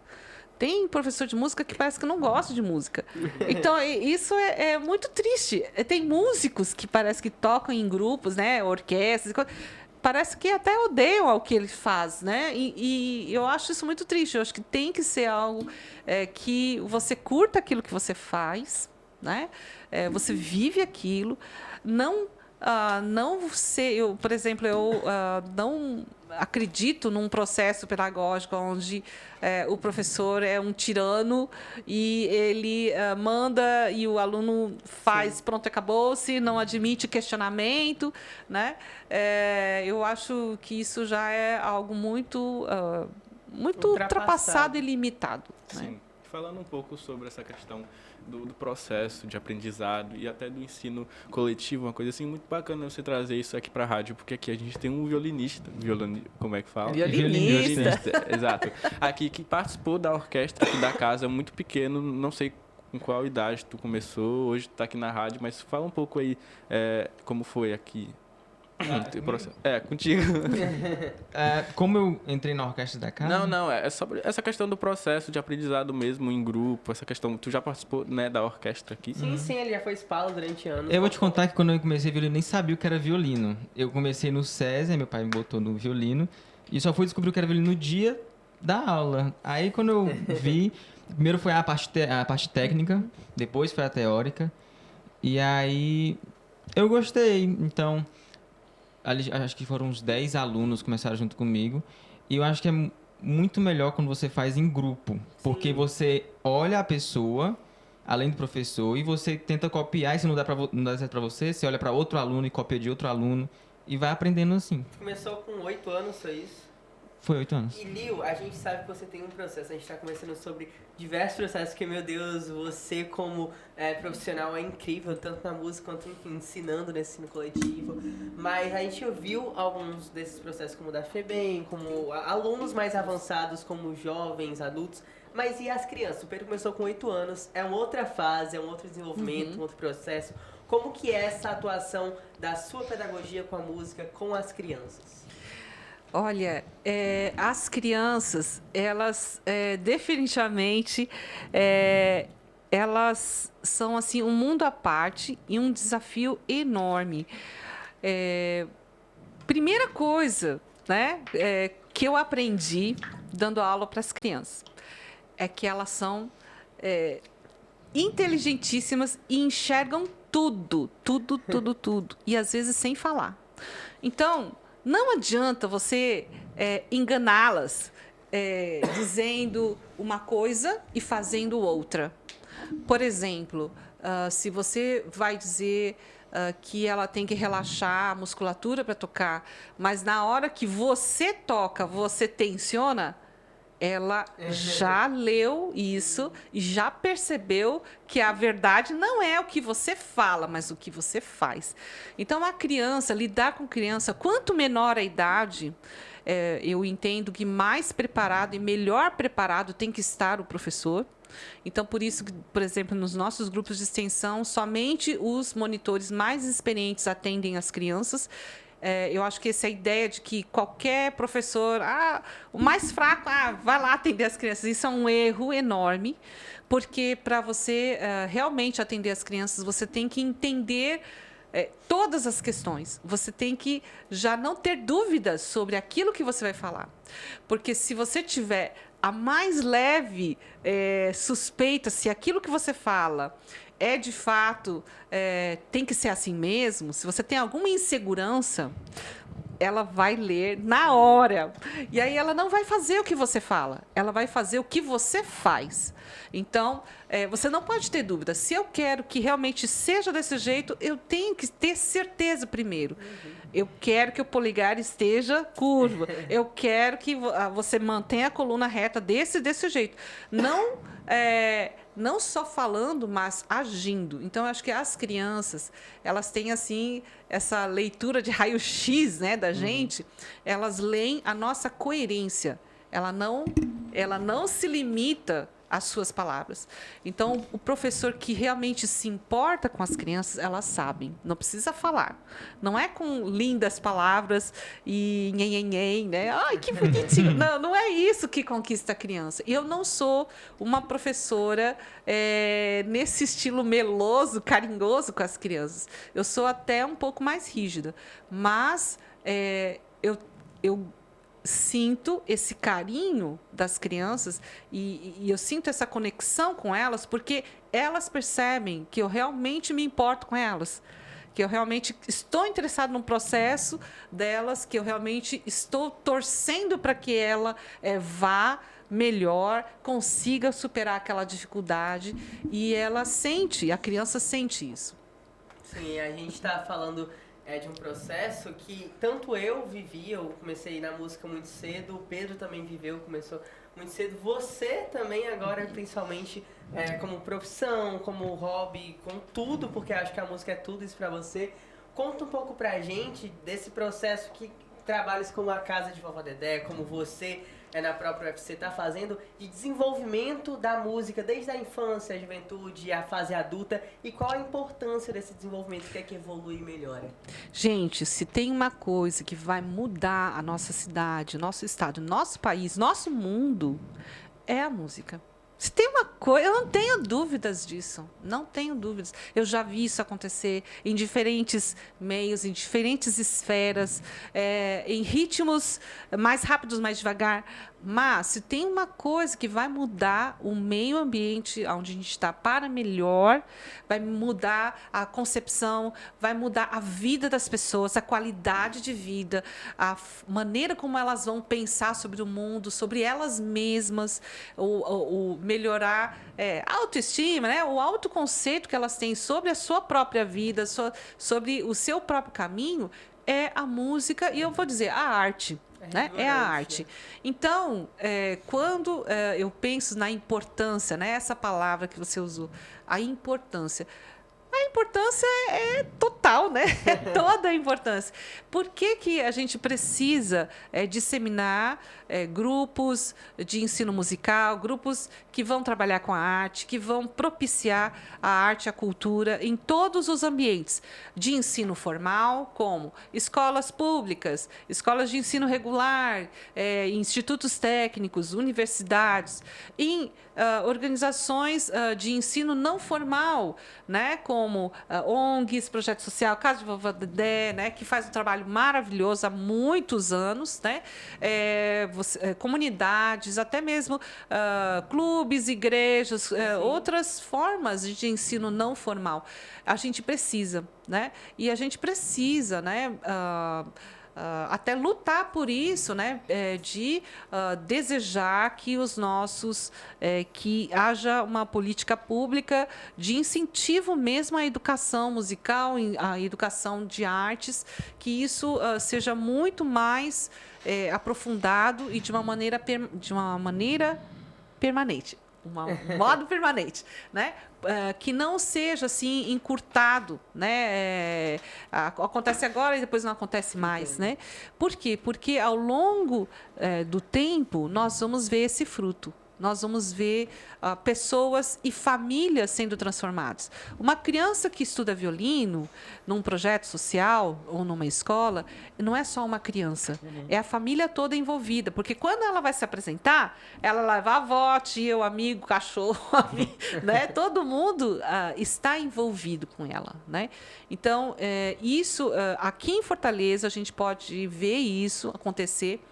Tem professor de música que parece que não gosta de música. Então, isso é muito triste. Tem músicos que parece que tocam em grupos, né? Orquestras, parece que até odeiam o que ele faz, né? E eu acho isso muito triste. Eu acho que tem que ser algo que você curta aquilo que você faz, né? Você vive aquilo. Não sei, por exemplo, eu não acredito num processo pedagógico onde o professor é um tirano e ele manda e o aluno faz, sim, pronto, acabou-se, não admite questionamento, né? Eu acho que isso já é algo muito ultrapassado e limitado. Sim. Né? Falando um pouco sobre essa questão do processo de aprendizado e até do ensino coletivo, uma coisa assim muito bacana você trazer isso aqui para a rádio, porque aqui a gente tem um violinista, como é que fala? Violinista. Exato. Aqui que participou da orquestra aqui da casa, muito pequeno, não sei com qual idade tu começou, hoje tu tá aqui na rádio, mas fala um pouco aí como foi aqui. Contigo. Como eu entrei na orquestra da casa? Não, é sobre essa questão do processo de aprendizado mesmo em grupo, essa questão, tu já participou, né, da orquestra aqui? Sim, ele já foi espalo durante anos. Eu vou te contar que quando eu comecei violino, eu nem sabia o que era violino. Eu comecei no SESI, meu pai me botou no violino, e só fui descobrir o que era violino no dia da aula. Aí quando eu vi, primeiro foi a parte técnica, depois foi a teórica, e aí eu gostei, então... acho que foram uns 10 alunos que começaram junto comigo. E eu acho que é muito melhor quando você faz em grupo. Porque sim, você olha a pessoa, além do professor, e você tenta copiar. E se não dá certo pra você olha para outro aluno e copia de outro aluno. E vai aprendendo assim. Começou com 8 anos, foi isso? Foi 8 anos. E, Lio, a gente sabe que você tem um processo. A gente está conversando sobre diversos processos, que, meu Deus, você como profissional é incrível, tanto na música quanto, enfim, ensinando nesse ensino coletivo. Mas a gente ouviu alguns desses processos, como o da FEBEM, como alunos mais avançados, como jovens, adultos. Mas e as crianças? O Pedro começou com 8 anos, é uma outra fase, é um outro desenvolvimento, um outro processo. Como que é essa atuação da sua pedagogia com a música, com as crianças? Olha, as crianças, elas definitivamente, elas são assim um mundo à parte e um desafio enorme. Primeira coisa, né, que eu aprendi dando aula para as crianças é que elas são inteligentíssimas e enxergam tudo, e às vezes sem falar. Então, não adianta você enganá-las dizendo uma coisa e fazendo outra. Por exemplo, se você vai dizer que ela tem que relaxar a musculatura para tocar, mas na hora que você toca, você tensiona, ela já leu isso e já percebeu que a verdade não é o que você fala, mas o que você faz. Então, a criança, lidar com criança, quanto menor a idade, eu entendo que mais preparado e melhor preparado tem que estar o professor. Então, por isso, por exemplo, nos nossos grupos de extensão, somente os monitores mais experientes atendem as crianças. Eu acho que essa ideia de que qualquer professor, o mais fraco, vai lá atender as crianças, isso é um erro enorme, porque para você realmente atender as crianças, você tem que entender todas as questões. Você tem que já não ter dúvidas sobre aquilo que você vai falar. Porque se você tiver a mais leve suspeita se aquilo que você fala de fato, tem que ser assim mesmo, se você tem alguma insegurança, ela vai ler na hora. E aí ela não vai fazer o que você fala, ela vai fazer o que você faz. Então, você não pode ter dúvida. Se eu quero que realmente seja desse jeito, eu tenho que ter certeza primeiro. Eu quero que o polegar esteja curvo. Eu quero que você mantenha a coluna reta desse jeito. Não só falando, mas agindo. Então, eu acho que as crianças, elas têm assim essa leitura de raio-x, né, da gente. Elas leem a nossa coerência. Ela não se limita as suas palavras. Então, o professor que realmente se importa com as crianças, elas sabem, não precisa falar. Não é com lindas palavras e nhen, né? Ai, que bonitinho. Não, não é isso que conquista a criança. Eu não sou uma professora nesse estilo meloso, carinhoso com as crianças. Eu sou até um pouco mais rígida, mas eu sinto esse carinho das crianças e eu sinto essa conexão com elas porque elas percebem que eu realmente me importo com elas, que eu realmente estou interessado no processo delas, que eu realmente estou torcendo para que ela vá melhor, consiga superar aquela dificuldade e ela sente, a criança sente isso. Sim, a gente está falando de um processo que tanto eu vivi, eu comecei na música muito cedo, o Pedro também viveu, começou muito cedo, você também agora, principalmente como profissão, como hobby, com tudo, porque acho que a música é tudo isso pra você. Conta um pouco pra gente desse processo que trabalhos como a Casa de Vovó Dedé, como você na própria UFC está fazendo, de desenvolvimento da música desde a infância, a juventude, a fase adulta, e qual a importância desse desenvolvimento, que é que evolui e melhora? Gente, se tem uma coisa que vai mudar a nossa cidade, nosso estado, nosso país, nosso mundo, é a música. Se tem uma coisa, eu não tenho dúvidas disso, não tenho dúvidas. Eu já vi isso acontecer em diferentes meios, em diferentes esferas, em ritmos mais rápidos, mais devagar. Mas se tem uma coisa que vai mudar o meio ambiente onde a gente está para melhor, vai mudar a concepção, vai mudar a vida das pessoas, a qualidade de vida, a maneira como elas vão pensar sobre o mundo, sobre elas mesmas, o melhorar a autoestima, né? O autoconceito que elas têm sobre a sua própria vida, sobre o seu próprio caminho, é a música e eu vou dizer, a arte. Né? É a arte. Então, quando eu penso na importância, né? Essa palavra que você usou, a importância é total, né? É toda a importância. Por que a gente precisa disseminar grupos de ensino musical, grupos que vão trabalhar com a arte, que vão propiciar a arte, a cultura em todos os ambientes de ensino formal, como escolas públicas, escolas de ensino regular, institutos técnicos, universidades, em organizações de ensino não formal, né, como ONGs, Projeto Social, Casa de Vovó Dedé, né, que faz um trabalho maravilhoso há muitos anos, né, comunidades, até mesmo clubes, igrejas, outras formas de ensino não formal. A gente precisa, né, e a gente precisa, né, até lutar por isso, né, de desejar que os nossos, que haja uma política pública de incentivo mesmo à educação musical, à educação de artes, que isso seja muito mais aprofundado e de uma maneira permanente. Um modo permanente, né? Que não seja assim encurtado, né? Acontece agora e depois não acontece mais, né? Por quê? Porque ao longo do tempo nós vamos ver esse fruto. Nós vamos ver pessoas e famílias sendo transformadas. Uma criança que estuda violino num projeto social ou numa escola, não é só uma criança, é a família toda envolvida. Porque quando ela vai se apresentar, ela leva a avó, tia, o amigo, cachorro, né? Todo mundo está envolvido com ela, né? Então, isso, aqui em Fortaleza, a gente pode ver isso acontecer.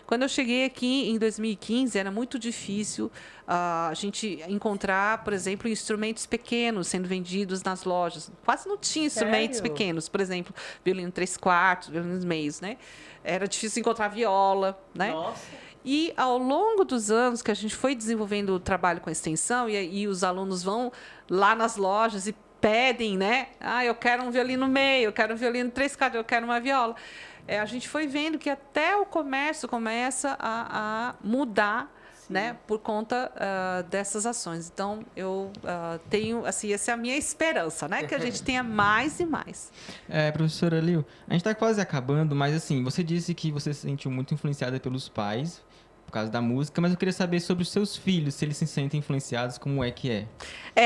Quando eu cheguei aqui em 2015, era muito difícil a gente encontrar, por exemplo, instrumentos pequenos sendo vendidos nas lojas. Quase não tinha instrumentos pequenos, por exemplo, violino 3/4, violinos meios, né? Era difícil encontrar viola, né? Nossa. E ao longo dos anos que a gente foi desenvolvendo o trabalho com a extensão e os alunos vão lá nas lojas e pedem, né? Eu quero um violino meio, eu quero um violino 3/4, eu quero uma viola. A gente foi vendo que até o comércio começa a mudar, né, por conta dessas ações. Então, eu tenho, assim, essa é a minha esperança, né, que a gente tenha mais e mais. Professora Lil, a gente está quase acabando, mas assim, você disse que você se sentiu muito influenciada pelos pais, causa da música, mas eu queria saber sobre os seus filhos, se eles se sentem influenciados, como é que é?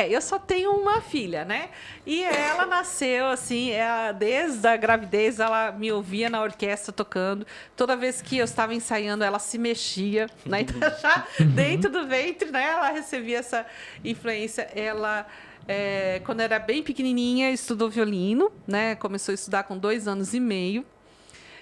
Eu só tenho uma filha, né? E ela nasceu assim, desde a gravidez, ela me ouvia na orquestra tocando. Toda vez que eu estava ensaiando, ela se mexia, né? Então, já dentro do ventre, né? Ela recebia essa influência. Ela, quando era bem pequenininha, estudou violino, né? Começou a estudar com 2 anos e meio.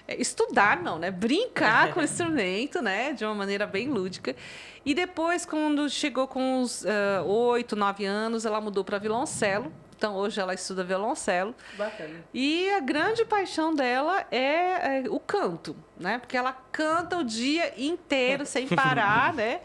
Estudar não, né? Brincar com o instrumento, né? De uma maneira bem lúdica. E depois, quando chegou com uns 8, 9 anos, ela mudou para violoncelo. Então, hoje ela estuda violoncelo. Bacana. E a grande paixão dela é o canto, né? Porque ela canta o dia inteiro, sem parar, né?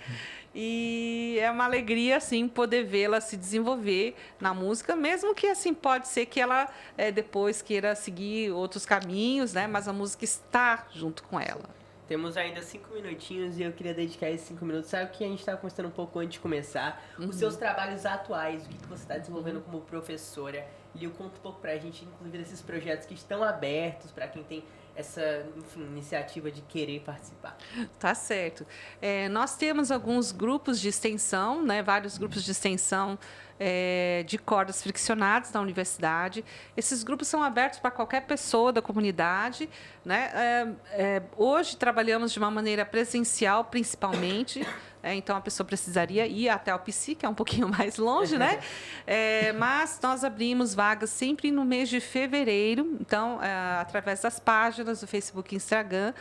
E é uma alegria, assim, poder vê-la se desenvolver na música, mesmo que, assim, pode ser que ela depois queira seguir outros caminhos, né? Mas a música está junto com ela. Temos ainda 5 minutinhos e eu queria dedicar esses 5 minutos. Sabe o que a gente estava conversando um pouco antes de começar? Os seus trabalhos atuais, o que você está desenvolvendo como professora. E eu conto um pouco pra gente, inclusive, desses projetos que estão abertos para quem tem essa, enfim, iniciativa de querer participar. Tá certo. Nós temos alguns grupos de extensão, né? Vários grupos de extensão de cordas friccionadas na universidade. Esses grupos são abertos para qualquer pessoa da comunidade, né? Hoje trabalhamos de uma maneira presencial, principalmente. Então, a pessoa precisaria ir até o PC, que é um pouquinho mais longe, né? Mas nós abrimos vagas sempre no mês de fevereiro. Então, através das páginas do Facebook e Instagram,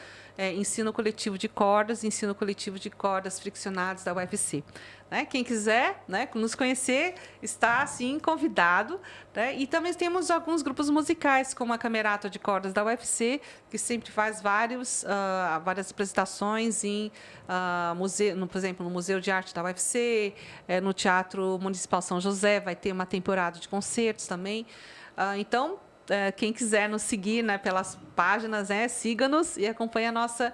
Ensino Coletivo de Cordas, Ensino Coletivo de Cordas Friccionadas da UFC. Né? Quem quiser, né, nos conhecer está, assim, convidado. Né? E também temos alguns grupos musicais, como a Camerata de Cordas da UFC, que sempre faz várias apresentações em museu, por exemplo, no Museu de Arte da UFC, no Teatro Municipal São José, vai ter uma temporada de concertos também. Então, quem quiser nos seguir, né, pelas páginas, siga-nos e acompanhe a nossa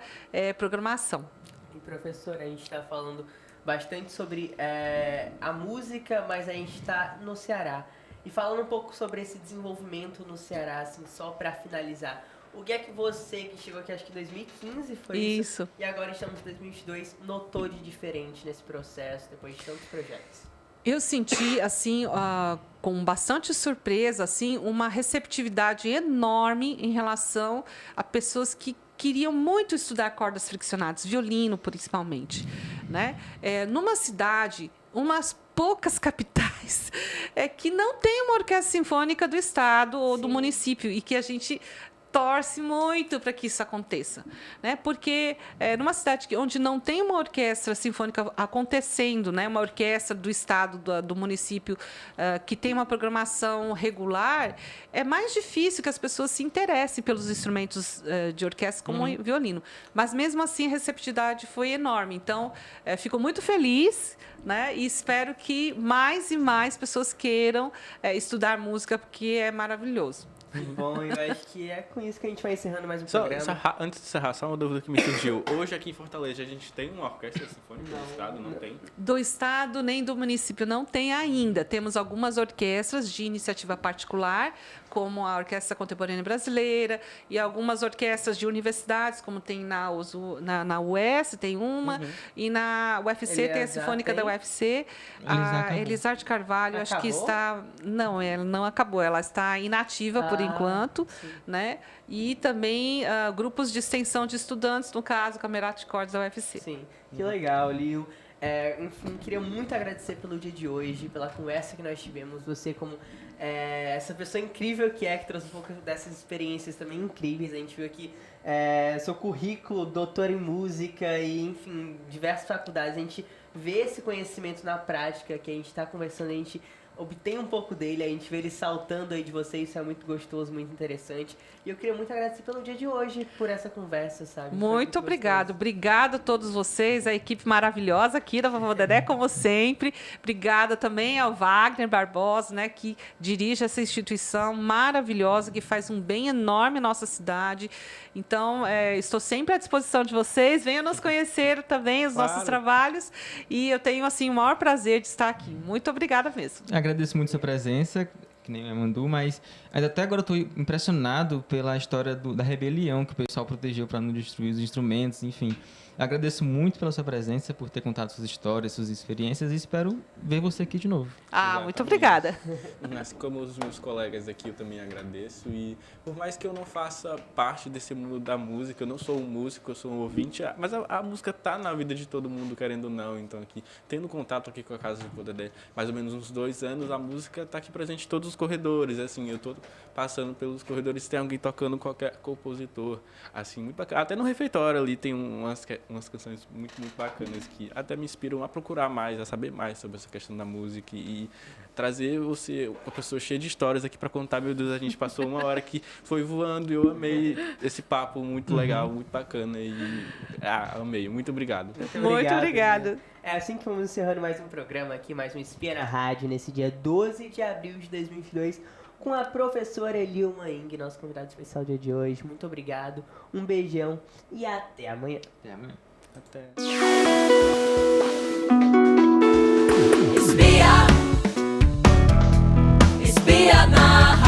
programação. E, professora, a gente está falando bastante sobre a música, mas a gente está no Ceará. E falando um pouco sobre esse desenvolvimento no Ceará, assim, só para finalizar. O que é que você, que chegou aqui acho que em 2015, foi isso? E agora estamos em 2022, notou de diferente nesse processo, depois de tantos projetos? Eu senti, assim, com bastante surpresa, assim, uma receptividade enorme em relação a pessoas que queriam muito estudar cordas friccionadas, violino principalmente, né? Numa cidade, umas poucas capitais que não tem uma orquestra sinfônica do estado ou do município e que a gente torce muito para que isso aconteça, né? Porque numa cidade onde não tem uma orquestra sinfônica acontecendo, né? Uma orquestra do estado, do município, que tem uma programação regular, é mais difícil que as pessoas se interessem pelos instrumentos de orquestra como o violino. Mas, mesmo assim, a receptividade foi enorme. Então, fico muito feliz, né? E espero que mais e mais pessoas queiram estudar música, porque é maravilhoso. Bom, eu acho que é com isso que a gente vai encerrando mais um programa. Antes de encerrar, só uma dúvida que me surgiu. Hoje aqui em Fortaleza a gente tem uma orquestra sinfônica do estado? Não tem? Do estado nem do município não tem ainda. Temos algumas orquestras de iniciativa particular, como a Orquestra Contemporânea Brasileira, e algumas orquestras de universidades, como tem na UES, tem uma, e na UFC tem a Sinfônica da UFC. A Elisar de Carvalho, acho que está... Não, ela não acabou, ela está inativa por enquanto, né? E também grupos de extensão de estudantes, no caso, Camerata de Cordas da UFC. Sim, que legal, Lil. Enfim, queria muito agradecer pelo dia de hoje, pela conversa que nós tivemos. Você como essa pessoa incrível que trouxe um pouco dessas experiências também incríveis. A gente viu aqui seu currículo, doutor em música e, enfim, diversas faculdades. A gente vê esse conhecimento na prática que a gente está conversando, a gente obtém um pouco dele, a gente vê ele saltando aí de você, isso é muito gostoso, muito interessante. E eu queria muito agradecer pelo dia de hoje, por essa conversa, sabe? Muito obrigado. Obrigada a todos vocês, a equipe maravilhosa aqui da Vovó Dedé, como sempre. Obrigada também ao Wagner Barbosa, né, que dirige essa instituição maravilhosa, que faz um bem enorme à nossa cidade. Então, estou sempre à disposição de vocês. Venham nos conhecer também, os nossos trabalhos. E eu tenho, assim, o maior prazer de estar aqui. Muito obrigada mesmo. Agradeço muito sua presença. que nem o Emandu, mas até agora eu tô impressionado pela história da rebelião que o pessoal protegeu para não destruir os instrumentos, enfim. Agradeço muito pela sua presença, por ter contado suas histórias, suas experiências e espero ver você aqui de novo. Muito obrigada. Assim como os meus colegas aqui, eu também agradeço. E por mais que eu não faça parte desse mundo da música, eu não sou um músico, eu sou um ouvinte, mas a música tá na vida de todo mundo, querendo ou não. Então, aqui, tendo contato aqui com a Casa de Poder, mais ou menos uns 2 anos, a música tá aqui presente em todos os corredores. Assim, eu tô passando pelos corredores, tem alguém tocando qualquer compositor. Assim, muito bacana. Até no refeitório ali tem umas canções muito, muito bacanas que até me inspiram a procurar mais, a saber mais sobre essa questão da música e trazer você, uma pessoa cheia de histórias aqui para contar. Meu Deus, a gente passou uma hora que foi voando e eu amei esse papo muito legal, muito bacana e amei. Muito obrigado. Muito obrigada. É assim que vamos encerrando mais um programa aqui, mais um Espia na Rádio, nesse dia 12 de abril de 2022, com a professora Lilma Ing, nosso convidado especial do dia de hoje. Muito obrigado, um beijão e até amanhã. Até amanhã. Até. Espia na